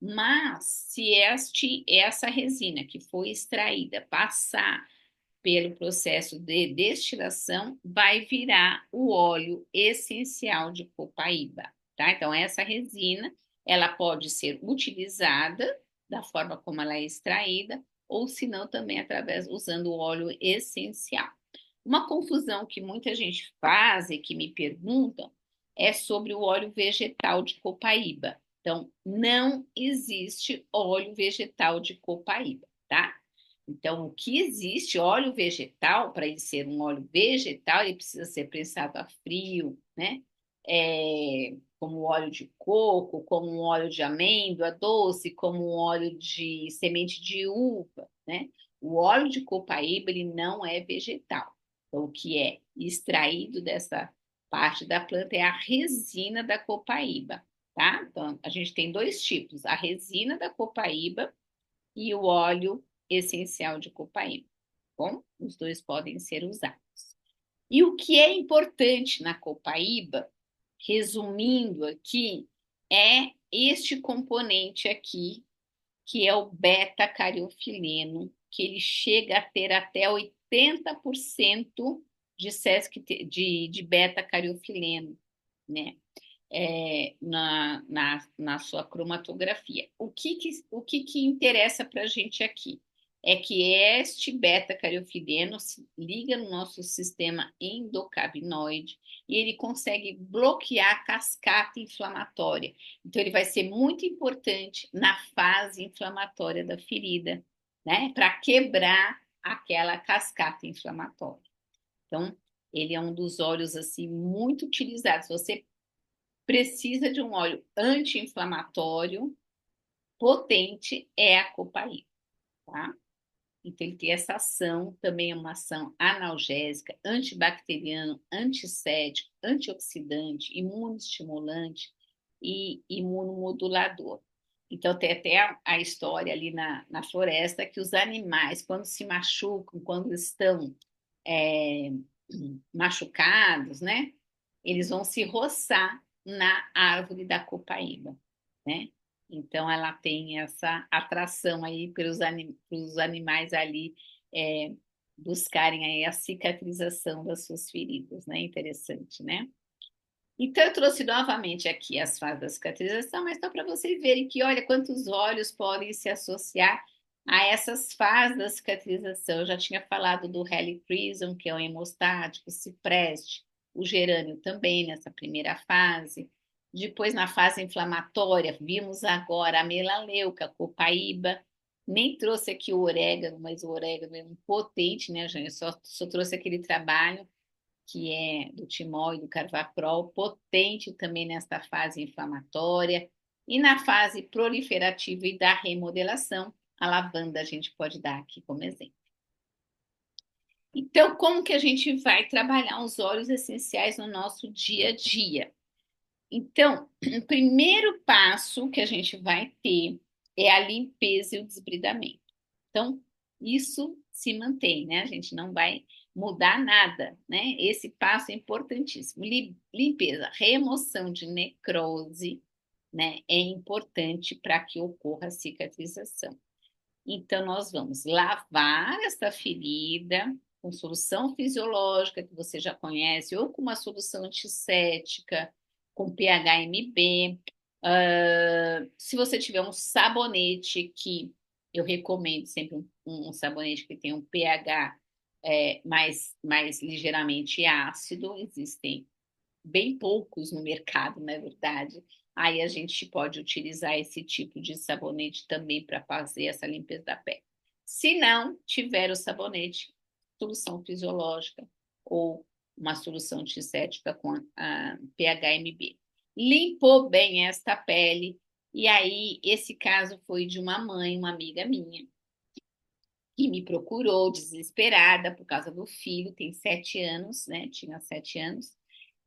[SPEAKER 1] Mas se essa resina que foi extraída passar pelo processo de destilação, vai virar o óleo essencial de copaíba, tá? Então essa resina, ela pode ser utilizada da forma como ela é extraída, ou se não também através usando o óleo essencial. Uma confusão que muita gente faz e que me perguntam é sobre o óleo vegetal de copaíba. Então, não existe óleo vegetal de copaíba, tá? Então, o que existe, óleo vegetal, para ele ser um óleo vegetal, ele precisa ser prensado a frio, né? Como óleo de coco, como um óleo de amêndoa doce, como um óleo de semente de uva, né? O óleo de copaíba, ele não é vegetal. Então, o que é extraído dessa parte da planta é a resina da copaíba, tá? Então, a gente tem dois tipos, a resina da copaíba e o óleo essencial de copaíba. Bom, os dois podem ser usados. E o que é importante na copaíba, resumindo aqui, é este componente aqui, que é o beta-cariofileno, que ele chega a ter até 80% de beta-cariofileno, né? Na sua cromatografia. O que interessa para a gente aqui? É que este beta-cariofileno se liga no nosso sistema endocannabinoide e ele consegue bloquear a cascata inflamatória. Então, ele vai ser muito importante na fase inflamatória da ferida, né? Para quebrar aquela cascata inflamatória. Então, ele é um dos óleos assim muito utilizados. Você precisa de um óleo anti-inflamatório potente, é a copaíba, tá? Então, ele tem essa ação, também é uma ação analgésica, antibacteriano, antisséptico, antioxidante, imunoestimulante e imunomodulador. Então, tem até a história ali na floresta que os animais, quando se machucam, quando estão é, machucados, né? Eles vão se roçar na árvore da copaíba, né? Então ela tem essa atração aí pelos animais ali buscarem aí a cicatrização das suas feridas, né? Interessante, né? Então eu trouxe novamente aqui as fases da cicatrização, mas só para vocês verem que olha quantos óleos podem se associar a essas fases da cicatrização. Eu já tinha falado do helichrysum, que é o hemostático, cipreste, o gerânio também nessa primeira fase. Depois, na fase inflamatória, vimos agora a melaleuca, a copaíba. Nem trouxe aqui o orégano, mas o orégano é um potente, né, gente? Só trouxe aquele trabalho que é do timol e do carvaprol, potente também nesta fase inflamatória. E na fase proliferativa e da remodelação, a lavanda a gente pode dar aqui como exemplo. Então, como que a gente vai trabalhar os óleos essenciais no nosso dia a dia? Então, o primeiro passo que a gente vai ter é a limpeza e o desbridamento. Então, isso se mantém, né? A gente não vai mudar nada, né? Esse passo é importantíssimo. Limpeza, remoção de necrose, né? É importante para que ocorra a cicatrização. Então, nós vamos lavar essa ferida com solução fisiológica que você já conhece, ou com uma solução antisséptica, com PHMB. Se você tiver um sabonete que Eu recomendo sempre um sabonete que tenha um pH mais ligeiramente ácido. Existem bem poucos no mercado, na verdade. Aí a gente pode utilizar esse tipo de sabonete também para fazer essa limpeza da pele. Se não tiver o sabonete, solução fisiológica ou uma solução antissética com a PHMB. Limpou bem esta pele, e aí esse caso foi de uma mãe, uma amiga minha, que me procurou desesperada por causa do filho, tem 7 anos, né? Tinha 7 anos,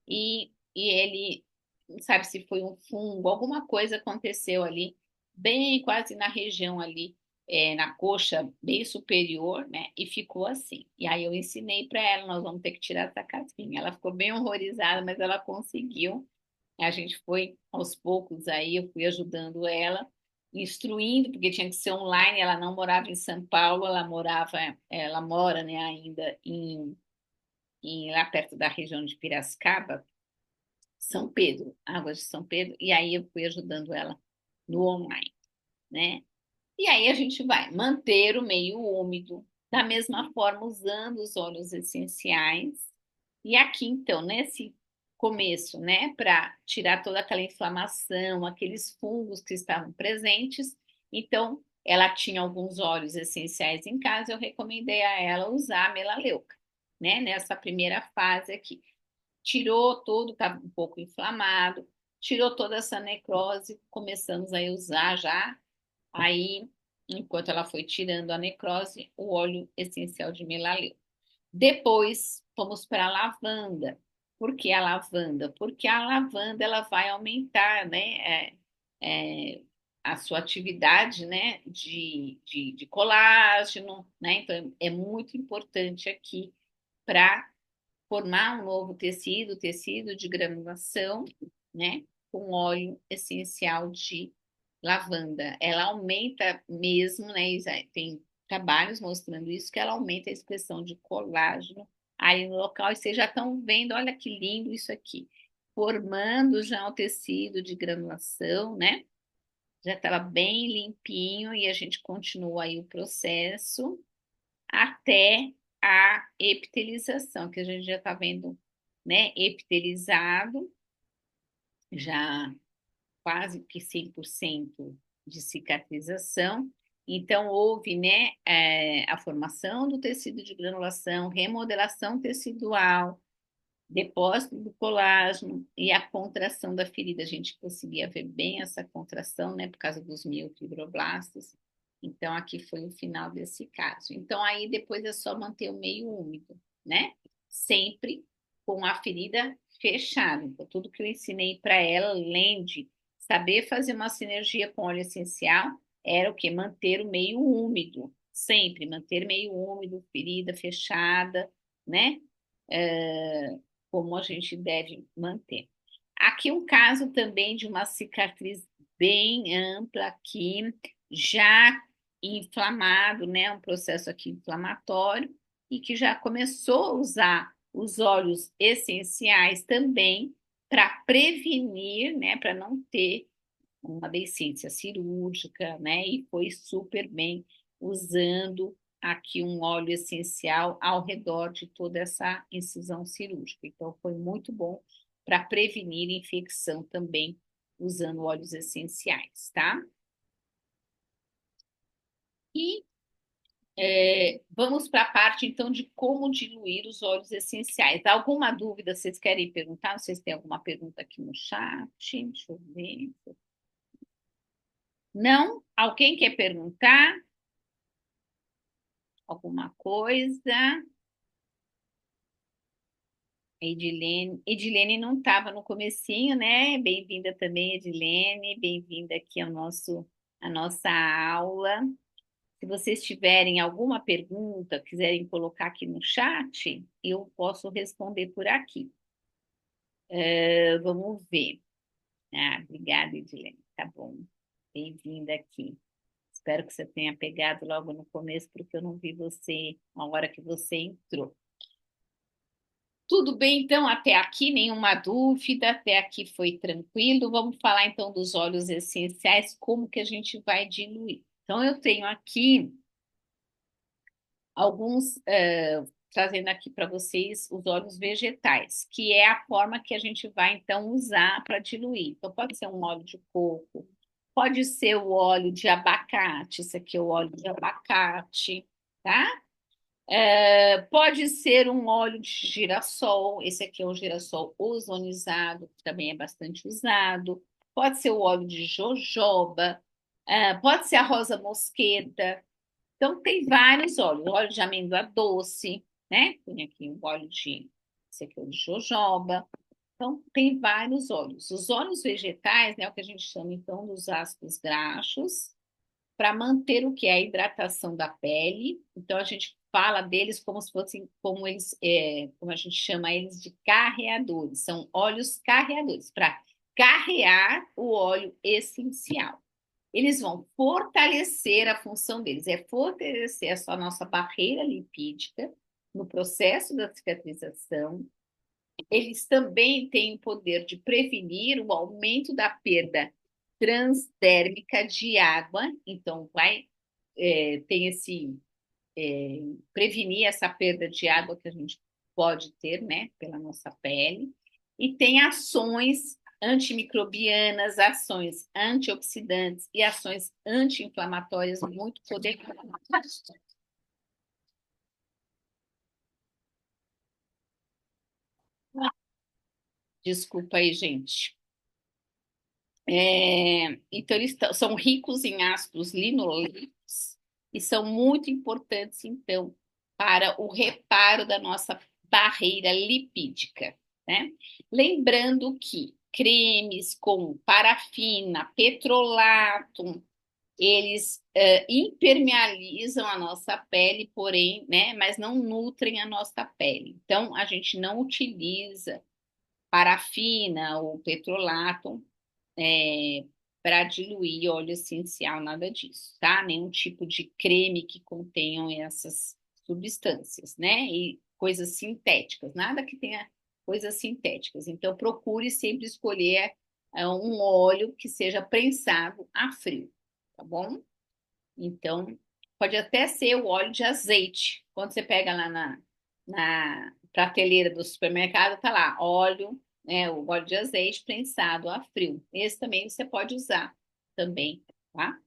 [SPEAKER 1] e ele, não sabe se foi um fungo, alguma coisa aconteceu ali, bem quase na região ali, na coxa bem superior, né? E ficou assim. E aí eu ensinei para ela, nós vamos ter que tirar essa casquinha. Ela ficou bem horrorizada, mas ela conseguiu. A gente foi aos poucos aí, eu fui ajudando ela, instruindo, porque tinha que ser online. Ela não morava em São Paulo, ela mora, né, ainda lá perto da região de Piracicaba, São Pedro, Águas de São Pedro, e aí eu fui ajudando ela no online, né? E aí a gente vai manter o meio úmido, da mesma forma usando os óleos essenciais. E aqui, então, nesse começo, né, para tirar toda aquela inflamação, aqueles fungos que estavam presentes, então ela tinha alguns óleos essenciais em casa, eu recomendei a ela usar a melaleuca, né, nessa primeira fase aqui. Tirou tudo, estava um pouco inflamado, tirou toda essa necrose, começamos a usar já. Aí, enquanto ela foi tirando a necrose, o óleo essencial de melaleuca. Depois, fomos para a lavanda. Por que a lavanda? Porque a lavanda ela vai aumentar, né, a sua atividade, né, de colágeno, né? Então, é muito importante aqui para formar um novo tecido, tecido de granulação, né, com óleo essencial de lavanda. Ela aumenta mesmo, né, tem trabalhos mostrando isso, que ela aumenta a expressão de colágeno aí no local, e vocês já estão vendo, olha que lindo isso aqui, formando já o tecido de granulação, né, já estava bem limpinho, e a gente continua aí o processo até a epitelização, que a gente já está vendo, né, epitelizado, já quase que 100% de cicatrização. Então, houve, né, a formação do tecido de granulação, remodelação tecidual, depósito do colágeno e a contração da ferida. A gente conseguia ver bem essa contração, né, por causa dos miofibroblastos. Então, aqui foi o final desse caso. Então, aí depois é só manter o meio úmido, né? Sempre com a ferida fechada. Então, tudo que eu ensinei para ela, além de saber fazer uma sinergia com óleo essencial, era o que? Manter o meio úmido. Sempre manter meio úmido, ferida fechada, né? É, como a gente deve manter. Aqui um caso também de uma cicatriz bem ampla aqui, já inflamado, né? Um processo aqui inflamatório, e que já começou a usar os óleos essenciais também para prevenir, né? Para não ter uma deficiência cirúrgica, né? E foi super bem usando aqui um óleo essencial ao redor de toda essa incisão cirúrgica. Então, foi muito bom para prevenir infecção também, usando óleos essenciais, tá? E vamos para a parte, então, de como diluir os óleos essenciais. Alguma dúvida vocês querem perguntar? Não sei se tem alguma pergunta aqui no chat. Deixa eu ver. Não? Alguém quer perguntar alguma coisa? Edilene não estava no comecinho, né? Bem-vinda também, Edilene. Bem-vinda aqui à nossa aula. Se vocês tiverem alguma pergunta, quiserem colocar aqui no chat, eu posso responder por aqui. Vamos ver. Ah, obrigada, Edilene. Tá bom. Bem-vinda aqui. Espero que você tenha pegado logo no começo, porque eu não vi você na hora que você entrou. Tudo bem, então, até aqui, nenhuma dúvida, até aqui foi tranquilo. Vamos falar então dos óleos essenciais, como que a gente vai diluir, Então, eu tenho aqui alguns, trazendo aqui para vocês os óleos vegetais, que é a forma que a gente vai, então, usar para diluir. Então, pode ser um óleo de coco, pode ser o óleo de abacate, esse aqui é o óleo de abacate, tá? Pode ser um óleo de girassol, esse aqui é o girassol ozonizado, que também é bastante usado. Pode ser o óleo de jojoba, pode ser a rosa mosqueta. Então, tem vários óleos. Óleo de amêndoa doce, né? Tem aqui o óleo de, esse aqui é o de jojoba. Então, tem vários óleos. Os óleos vegetais, né, é o que a gente chama, então, dos ácidos graxos, para manter o que é a hidratação da pele. Então, a gente fala deles como se fossem, como eles, como a gente chama eles de carreadores. São óleos carreadores, para carrear o óleo essencial. Eles vão fortalecer a função deles, é fortalecer a sua nossa barreira lipídica no processo da cicatrização. Eles também têm o poder de prevenir o aumento da perda transdérmica de água, então tem esse prevenir essa perda de água que a gente pode ter, né, pela nossa pele, e tem ações antimicrobianas, ações antioxidantes e ações anti-inflamatórias muito poderosas. Desculpa aí, gente. Então, eles são ricos em ácidos linoleicos e são muito importantes, então, para o reparo da nossa barreira lipídica, né? Lembrando que cremes com parafina, petrolato, eles impermeabilizam a nossa pele, porém, né, mas não nutrem a nossa pele. Então, a gente não utiliza parafina ou petrolato para diluir óleo essencial, nada disso, tá? Nenhum tipo de creme que contenham essas substâncias, né? E coisas sintéticas, nada que tenha coisas sintéticas. Então, procure sempre escolher um óleo que seja prensado a frio, tá bom? Então, pode até ser o óleo de azeite. Quando você pega lá na prateleira do supermercado, tá lá, óleo, né, o óleo de azeite prensado a frio. Esse também você pode usar também, tá?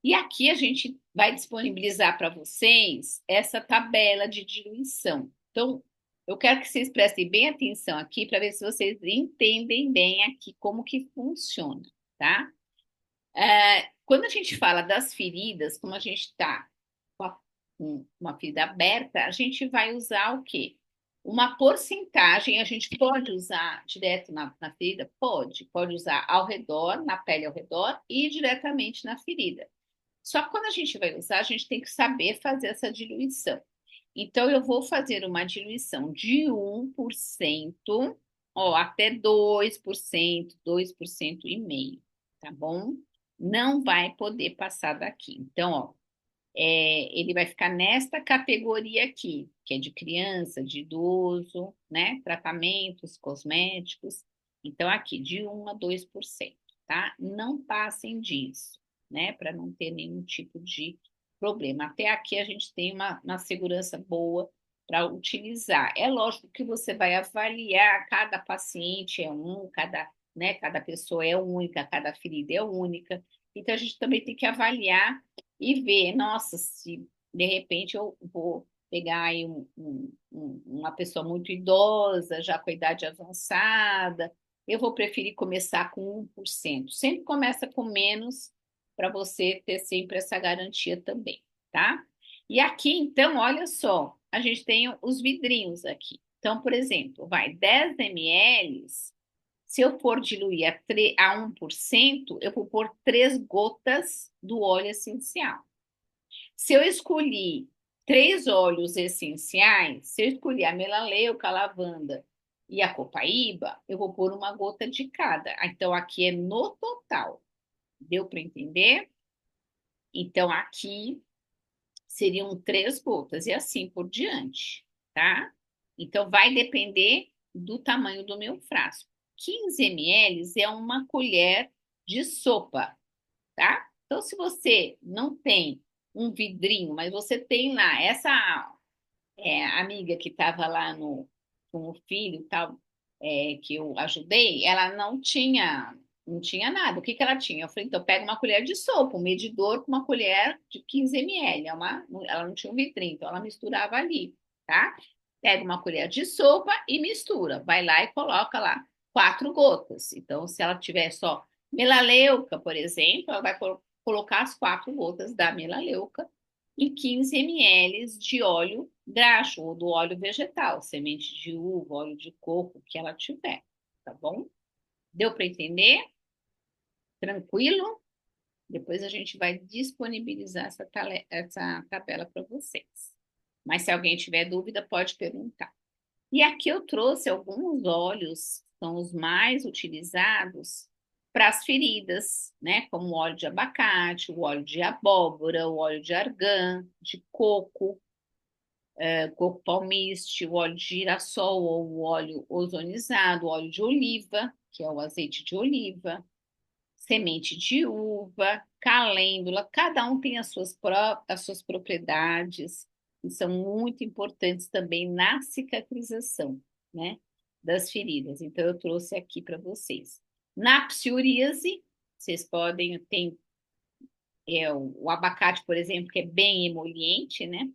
[SPEAKER 1] E aqui a gente vai disponibilizar para vocês essa tabela de diluição. Então, eu quero que vocês prestem bem atenção aqui para ver se vocês entendem bem aqui como que funciona, tá? Quando a gente fala das feridas, como a gente está com uma ferida aberta, a gente vai usar o quê? Uma porcentagem, a gente pode usar direto na ferida? Pode usar ao redor, na pele ao redor e diretamente na ferida. Só que quando a gente vai usar, a gente tem que saber fazer essa diluição. Então, eu vou fazer uma diluição de 1%, ó, até 2%, 2,5%, tá bom? Não vai poder passar daqui. Então, ó, ele vai ficar nesta categoria aqui, que é de criança, de idoso, né? Tratamentos cosméticos. Então, aqui, de 1 a 2%, tá? Não passem disso, né? Para não ter nenhum tipo de problema. Até aqui a gente tem uma segurança boa para utilizar. É lógico que você vai avaliar, cada paciente é um, cada pessoa é única, cada ferida é única. Então, a gente também tem que avaliar e ver, nossa, se de repente eu vou pegar aí uma pessoa muito idosa, já com a idade avançada, eu vou preferir começar com 1%. Sempre começa com menos para você ter sempre essa garantia também, tá? E aqui, então, olha só, a gente tem os vidrinhos aqui. Então, por exemplo, vai 10 ml, se eu for diluir a 1%, eu vou pôr 3 gotas do óleo essencial. Se eu escolhi 3 óleos essenciais, se eu escolher a melaleuca, a lavanda e a copaíba, eu vou pôr uma gota de cada. Então, aqui é no total. Deu para entender? Então, aqui seriam 3 gotas e assim por diante, tá? Então, vai depender do tamanho do meu frasco. 15 ml é uma colher de sopa, tá? Então, se você não tem um vidrinho, mas você tem lá essa amiga que estava lá com o filho e tal, que eu ajudei, ela não tinha nada. O que que ela tinha? Eu falei, então pega uma colher de sopa, um medidor com uma colher de 15 ml. Ela não tinha um vidrinho, então ela misturava ali, tá? Pega uma colher de sopa e mistura. Vai lá e coloca lá 4 gotas. Então, se ela tiver só melaleuca, por exemplo, ela vai colocar as 4 gotas da melaleuca e 15 ml de óleo graxo ou do óleo vegetal, semente de uva, óleo de coco, que ela tiver, tá bom? Deu para entender? Tranquilo? Depois a gente vai disponibilizar essa tabela para vocês. Mas se alguém tiver dúvida, pode perguntar. E aqui eu trouxe alguns óleos, são os mais utilizados para as feridas, né? Como o óleo de abacate, o óleo de abóbora, o óleo de argan, de coco, coco palmiste, o óleo de girassol ou o óleo ozonizado, o óleo de oliva, que é o azeite de oliva, semente de uva, calêndula, cada um tem as suas propriedades, que são muito importantes também na cicatrização, né, das feridas. Então, eu trouxe aqui para vocês. Na psoríase, vocês podem, tem o abacate, por exemplo, que é bem emoliente, né?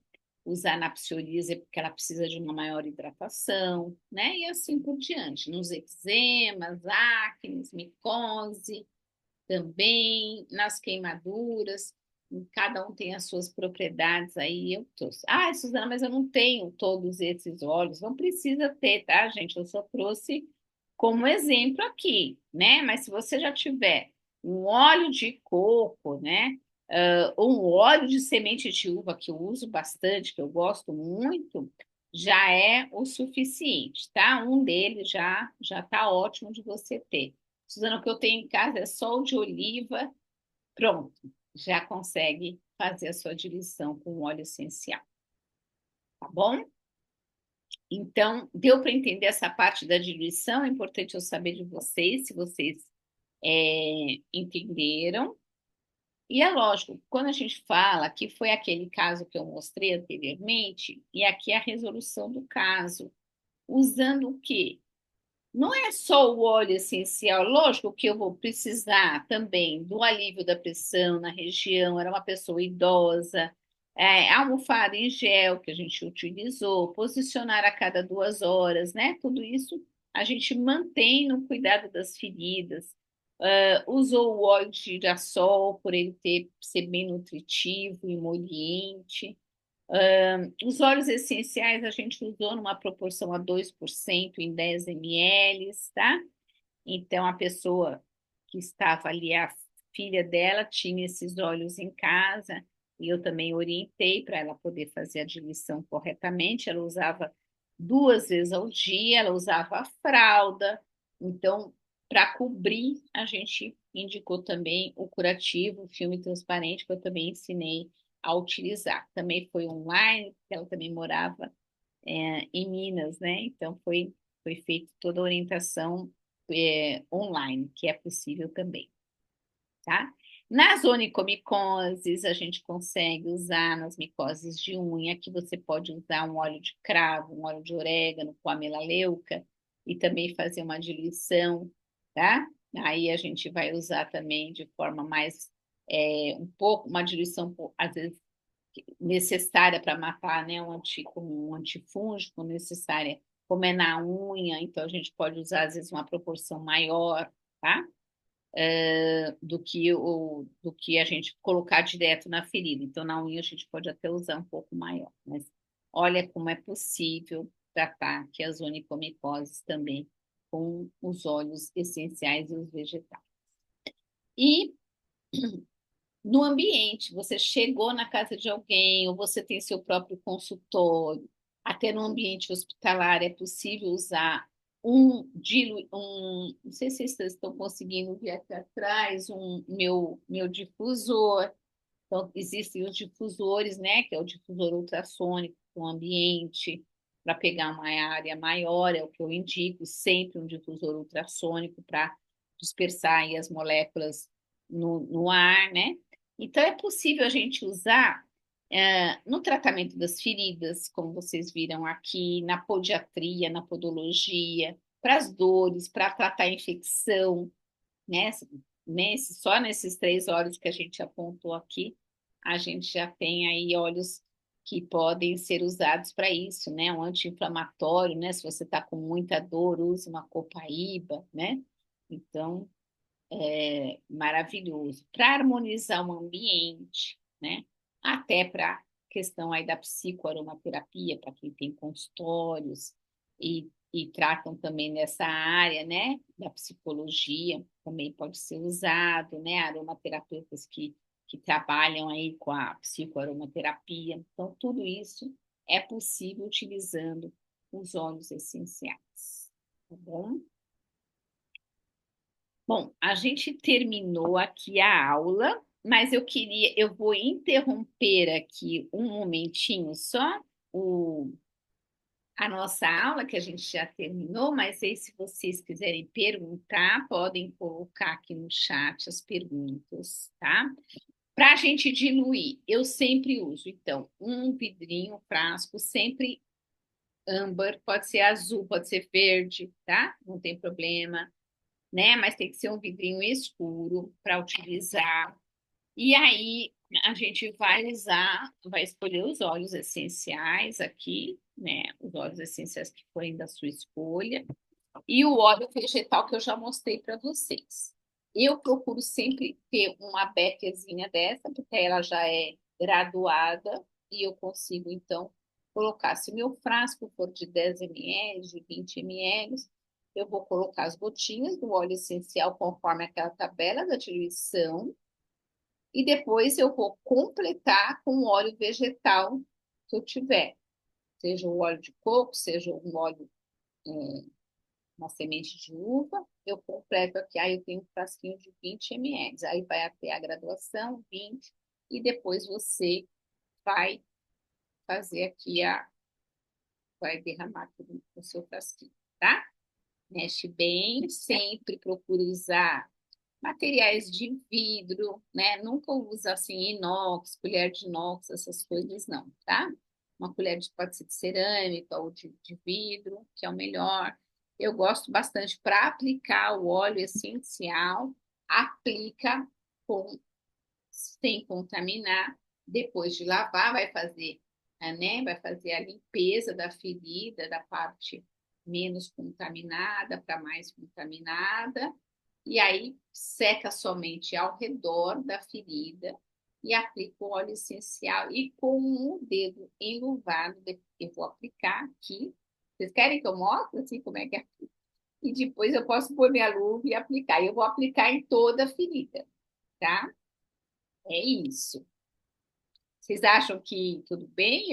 [SPEAKER 1] Usar na psoríase porque ela precisa de uma maior hidratação, né? E assim por diante. Nos eczemas, acnes, micose, também nas queimaduras, cada um tem as suas propriedades aí. Eu trouxe. Ah, Suzana, mas eu não tenho todos esses óleos. Não precisa ter, tá, gente? Eu só trouxe como exemplo aqui, né? Mas se você já tiver um óleo de coco, né? Um óleo de semente de uva que eu uso bastante, que eu gosto muito, já é o suficiente, tá? Um deles já tá ótimo de você ter. Suzana, o que eu tenho em casa é sol de oliva, pronto, já consegue fazer a sua diluição com óleo essencial, tá bom? Então, deu para entender essa parte da diluição? É importante eu saber de vocês, se vocês entenderam. E é lógico, quando a gente fala que foi aquele caso que eu mostrei anteriormente, e aqui é a resolução do caso, usando o quê? Não é só o óleo essencial, lógico que eu vou precisar também do alívio da pressão na região, era uma pessoa idosa, almofada em gel que a gente utilizou, posicionar a cada 2 horas, né? Tudo isso a gente mantém no cuidado das feridas. Usou o óleo de girassol por ele ser bem nutritivo, emoliente. Os óleos essenciais a gente usou numa proporção a 2% em 10 ml, tá? Então, a pessoa que estava ali, a filha dela, tinha esses óleos em casa, e eu também orientei para ela poder fazer a diluição corretamente. Ela usava 2 vezes ao dia, ela usava a fralda. Então, para cobrir, a gente indicou também o curativo, o filme transparente, que eu também ensinei a utilizar. Também foi online, porque ela também morava em Minas, né? Então foi feita toda a orientação online, que é possível também, tá? Nas onicomicoses, a gente consegue usar nas micoses de unha, que você pode usar um óleo de cravo, um óleo de orégano com a melaleuca e também fazer uma diluição, tá? Aí a gente vai usar também de forma mais, um pouco, uma diluição, às vezes, necessária para matar, né, como um antifúngico necessária, como é na unha, então a gente pode usar às vezes uma proporção maior, tá? Do que a gente colocar direto na ferida. Então, na unha a gente pode até usar um pouco maior, mas olha como é possível tratar que as onicomicoses também com os óleos essenciais e os vegetais. E no ambiente, você chegou na casa de alguém, ou você tem seu próprio consultório, até no ambiente hospitalar é possível usar não sei se vocês estão conseguindo ver aqui atrás, meu difusor. Então, existem os difusores, né, que é o difusor ultrassônico para o ambiente, para pegar uma área maior, é o que eu indico, sempre um difusor ultrassônico para dispersar aí as moléculas no ar, né? Então, é possível a gente usar no tratamento das feridas, como vocês viram aqui, na podiatria, na podologia, para as dores, para tratar a infecção, né? Só nesses 3 óleos que a gente apontou aqui, a gente já tem aí óleos que podem ser usados para isso, né? Um anti-inflamatório, né? Se você está com muita dor, use uma copaíba, né? Então, maravilhoso. Para harmonizar o ambiente, né? Até para a questão aí da psicoaromaterapia, para quem tem consultórios e tratam também nessa área, né? Da psicologia, também pode ser usado, né? Aromaterapeutas que trabalham aí com a psicoaromaterapia. Então, tudo isso é possível utilizando os óleos essenciais, tá bom? Bom, a gente terminou aqui a aula, mas eu vou interromper aqui um momentinho só o, a nossa aula, que a gente já terminou, mas aí se vocês quiserem perguntar, podem colocar aqui no chat as perguntas, tá? Para a gente diluir, eu sempre uso, então, um vidrinho, frasco, sempre âmbar, pode ser azul, pode ser verde, tá? Não tem problema, né? Mas tem que ser um vidrinho escuro para utilizar. E aí a gente vai usar, vai escolher os óleos essenciais aqui, né? Os óleos essenciais que forem da sua escolha. E o óleo vegetal que eu já mostrei para vocês. Eu procuro sempre ter uma bequezinha dessa, porque ela já é graduada e eu consigo, então, colocar. Se o meu frasco for de 10 ml, de 20 ml, eu vou colocar as gotinhas do óleo essencial conforme aquela tabela da diluição e depois eu vou completar com o óleo vegetal que eu tiver. Seja o óleo de coco, seja um óleo uma semente de uva, eu completo aqui, aí eu tenho um frasquinho de 20 ml, aí vai até a graduação, 20, e depois você vai fazer aqui vai derramar tudo no seu frasquinho, tá? Mexe bem, sempre procura usar materiais de vidro, né? Nunca usa assim inox, colher de inox, essas coisas não, tá? Uma colher pode ser de cerâmica ou de vidro, que é o melhor. Eu gosto bastante para aplicar o óleo essencial, aplica com, sem contaminar. Depois de lavar, vai fazer, né? Vai fazer a limpeza da ferida, da parte menos contaminada para mais contaminada e aí seca somente ao redor da ferida e aplica o óleo essencial. E com o dedo enluvado, eu vou aplicar aqui. Vocês querem que eu mostre assim como é que é? E depois eu posso pôr minha luva e aplicar. Eu vou aplicar em toda a ferida, tá? É isso. Vocês acham que tudo bem?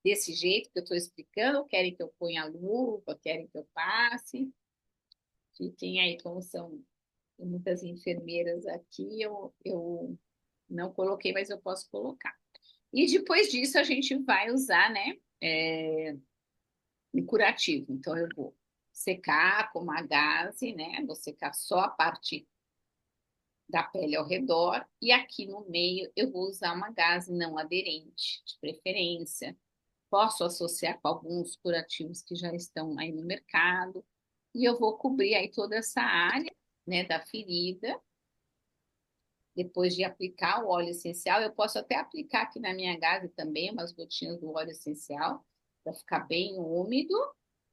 [SPEAKER 1] Desse jeito que eu estou explicando? Ou querem que eu ponha a luva? Querem que eu passe? Fiquem aí, como são muitas enfermeiras aqui, eu não coloquei, mas eu posso colocar. E depois disso a gente vai usar, né, um curativo. Então eu vou secar com uma gaze, né, vou secar só a parte da pele ao redor e aqui no meio eu vou usar uma gaze não aderente, de preferência. Posso associar com alguns curativos que já estão aí no mercado e eu vou cobrir aí toda essa área, né, da ferida. Depois de aplicar o óleo essencial, eu posso até aplicar aqui na minha gaze também umas gotinhas do óleo essencial para ficar bem úmido.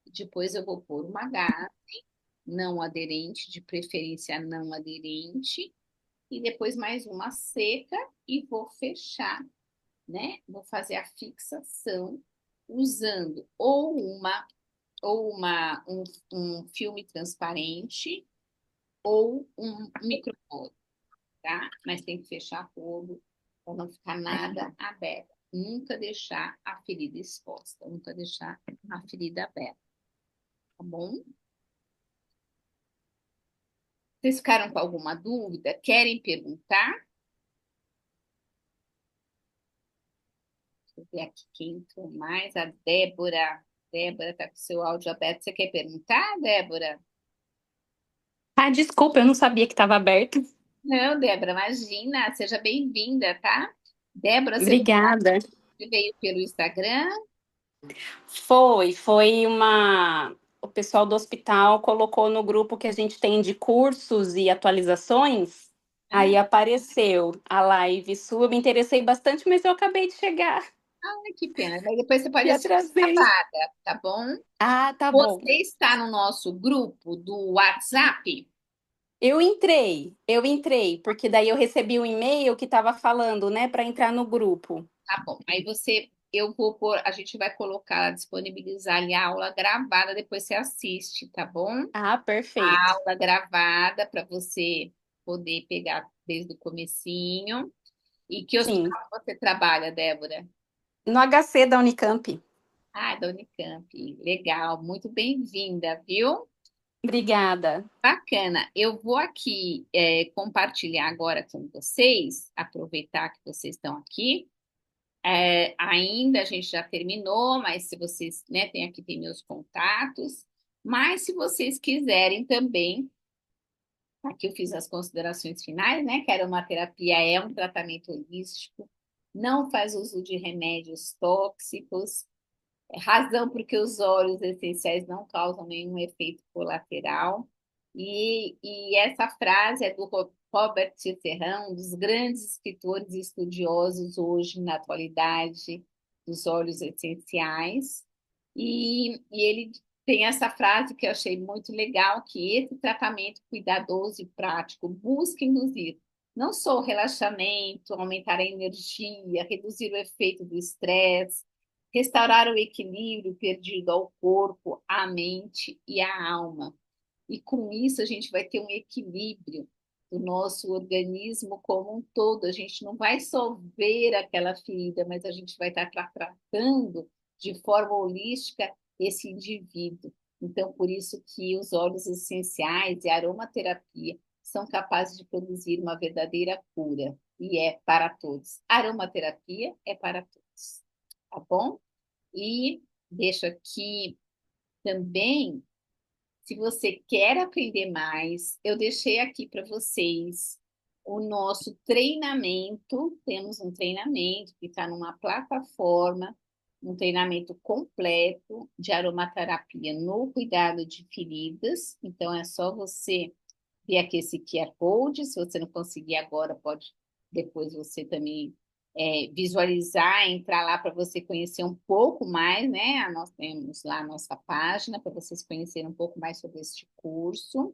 [SPEAKER 1] Depois eu vou pôr uma gaze não aderente, de preferência não aderente, e depois mais uma seca e vou fechar, né? Vou fazer a fixação usando ou um filme transparente ou um micropore, tá? Mas tem que fechar todo para não ficar nada aberto. Nunca deixar a ferida exposta, nunca deixar a ferida aberta, tá bom? Vocês ficaram com alguma dúvida? Querem perguntar? Deixa eu ver aqui quem entrou mais. A Débora. Débora está com o seu áudio aberto. Você quer perguntar, Débora?
[SPEAKER 3] Ah, desculpa, eu não sabia que estava aberto.
[SPEAKER 1] Não, Débora, imagina, seja bem-vinda, tá? Débora, você
[SPEAKER 2] Obrigada.
[SPEAKER 1] veio pelo Instagram?
[SPEAKER 2] Foi uma. O pessoal do hospital colocou no grupo que a gente tem de cursos e atualizações.
[SPEAKER 1] Ah,
[SPEAKER 2] Aí apareceu a live sua, eu me interessei bastante, mas eu acabei de chegar
[SPEAKER 1] ai, que pena. Mas depois você pode
[SPEAKER 2] e
[SPEAKER 1] assistir
[SPEAKER 2] atrasei.
[SPEAKER 1] gravada, tá bom?
[SPEAKER 2] Ah, tá bom.
[SPEAKER 1] Você está no nosso grupo do WhatsApp?
[SPEAKER 2] Eu entrei, porque daí eu recebi um e-mail que estava falando, né, para entrar no grupo.
[SPEAKER 1] Tá bom. Aí eu vou pôr, a gente vai colocar, disponibilizar ali a aula gravada, depois você assiste, tá bom?
[SPEAKER 2] Ah,
[SPEAKER 1] A
[SPEAKER 2] perfeito.
[SPEAKER 1] aula gravada para você poder pegar desde o comecinho. E que
[SPEAKER 2] Sim,
[SPEAKER 1] hospital você trabalha, Débora?
[SPEAKER 2] no HC da Unicamp.
[SPEAKER 1] Ah, da Unicamp. Legal, muito bem-vinda, viu?
[SPEAKER 2] Obrigada.
[SPEAKER 1] Bacana. Eu vou aqui compartilhar agora com vocês, aproveitar que vocês estão aqui. Ainda a gente já terminou, mas se vocês, né, tem meus contatos. Mas se vocês quiserem também, aqui eu fiz as considerações finais, né? Que a aromaterapia é um tratamento holístico, não faz uso de remédios tóxicos. Razão porque os óleos essenciais não causam nenhum efeito colateral. E essa frase é do Robert Serrão, um dos grandes escritores e estudiosos hoje, na atualidade, dos óleos essenciais. E ele tem essa frase que eu achei muito legal, que esse tratamento cuidadoso e prático busca induzir não só o relaxamento, aumentar a energia, reduzir o efeito do estresse, restaurar o equilíbrio perdido ao corpo, à mente e à alma. E com isso a gente vai ter um equilíbrio do nosso organismo como um todo. A gente não vai só ver aquela ferida, mas a gente vai estar tratando de forma holística esse indivíduo. Então, por isso que os óleos essenciais e a aromaterapia são capazes de produzir uma verdadeira cura. E é para todos. A aromaterapia é para todos. Tá bom? E deixo aqui também, se você quer aprender mais, eu deixei aqui para vocês o nosso treinamento. Temos um treinamento que está numa plataforma, um treinamento completo de aromaterapia no cuidado de feridas. Então, é só você ver aqui esse QR Code. Se você não conseguir agora, pode depois você também visualizar, entrar lá para você conhecer um pouco mais, né? Nós temos lá a nossa página para vocês conhecerem um pouco mais sobre este curso,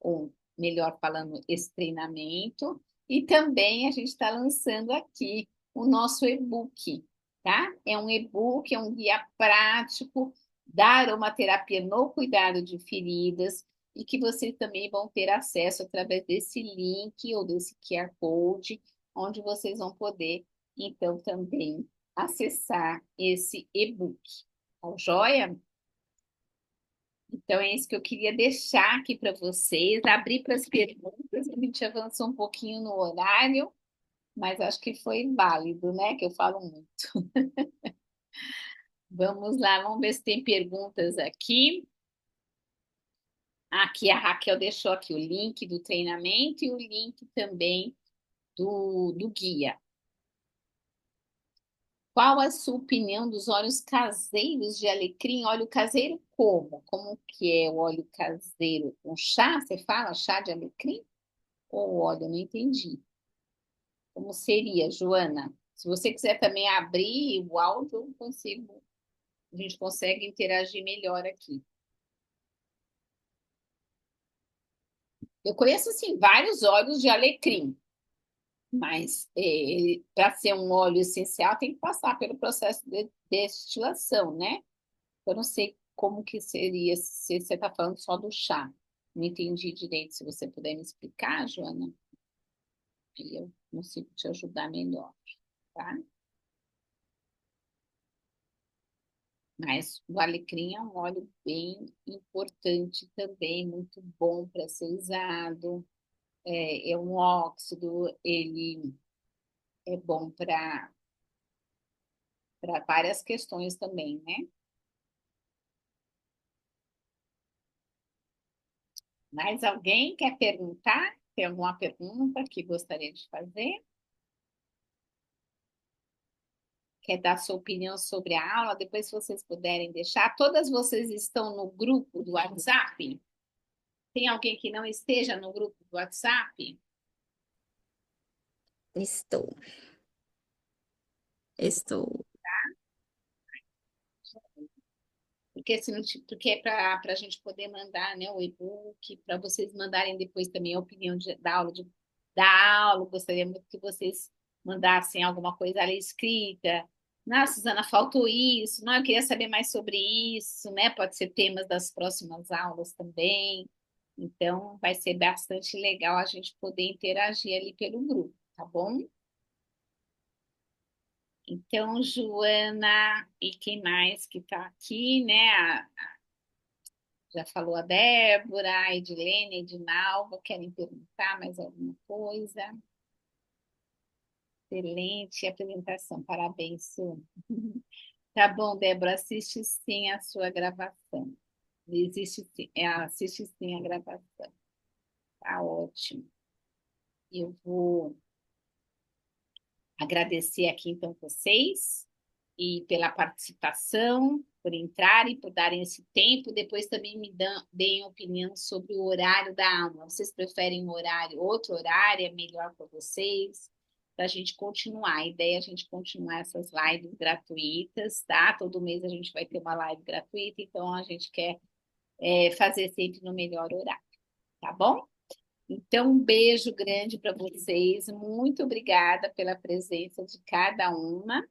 [SPEAKER 1] ou melhor falando, esse treinamento. E também a gente está lançando aqui o nosso e-book, tá? É um e-book, é um guia prático da aromaterapia no cuidado de feridas e que vocês também vão ter acesso através desse link ou desse QR Code, onde vocês vão poder, então, também acessar esse e-book. Tá joia? Então, é isso que eu queria deixar aqui para vocês, abrir para as perguntas. A gente avançou um pouquinho no horário, mas acho que foi válido, né? Que eu falo muito. Vamos lá, vamos ver se tem perguntas aqui. Aqui a Raquel deixou aqui o link do treinamento e o link também do guia. Qual a sua opinião dos óleos caseiros de alecrim? Óleo caseiro como? Como que é o óleo caseiro? Um chá? Você fala chá de alecrim? Ou óleo? Eu não entendi. Como seria, Joana? Se você quiser também abrir o áudio, eu consigo, a gente consegue interagir melhor aqui. Eu conheço, assim, vários óleos de alecrim, mas para ser um óleo essencial tem que passar pelo processo de destilação, né? Eu não sei como que seria se você está falando só do chá. Não entendi direito. Se você puder me explicar, Joana, aí eu consigo te ajudar melhor, tá? Mas o alecrim é um óleo bem importante também, muito bom para ser usado. É um óxido, ele é bom para várias questões também, né? Mais alguém quer perguntar? Tem alguma pergunta que gostaria de fazer? Quer dar sua opinião sobre a aula? Depois, se vocês puderem deixar. Todas vocês estão no grupo do WhatsApp? Tem alguém que não esteja no grupo do WhatsApp?
[SPEAKER 3] Estou, estou.
[SPEAKER 1] Porque, se não, porque é para a gente poder mandar, né, o e-book, para vocês mandarem depois também a opinião da aula, da aula. Gostaria muito que vocês mandassem alguma coisa ali escrita. Não, Suzana, faltou isso. Não, eu queria saber mais sobre isso, né? Pode ser temas das próximas aulas também. Então, vai ser bastante legal a gente poder interagir ali pelo grupo, tá bom? Então, Joana e quem mais que está aqui, né? Já falou a Débora, a Edilene, a Edinalva, querem perguntar mais alguma coisa? Excelente apresentação, parabéns, Su. Tá bom, Débora, assiste sim a sua gravação. Existe sim, assiste sim a gravação. Tá ótimo. Eu vou agradecer aqui então vocês e pela participação, por entrarem, por darem esse tempo. Depois também deem opinião sobre o horário da aula. Vocês preferem um horário, outro horário é melhor para vocês? Para a gente continuar. A ideia é a gente continuar essas lives gratuitas, tá? Todo mês a gente vai ter uma live gratuita, então a gente quer fazer sempre no melhor horário, tá bom? Então, um beijo grande para vocês. Muito obrigada pela presença de cada uma.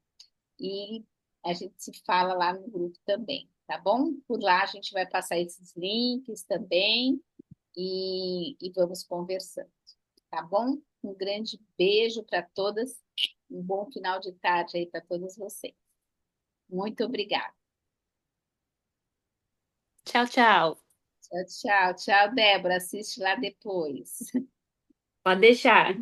[SPEAKER 1] E a gente se fala lá no grupo também, tá bom? Por lá a gente vai passar esses links também e vamos conversando, tá bom? Um grande beijo para todas. Um bom final de tarde aí para todos vocês. Muito obrigada.
[SPEAKER 3] Tchau, tchau.
[SPEAKER 1] Tchau, tchau. Tchau, Débora. Assiste lá depois.
[SPEAKER 3] Pode deixar.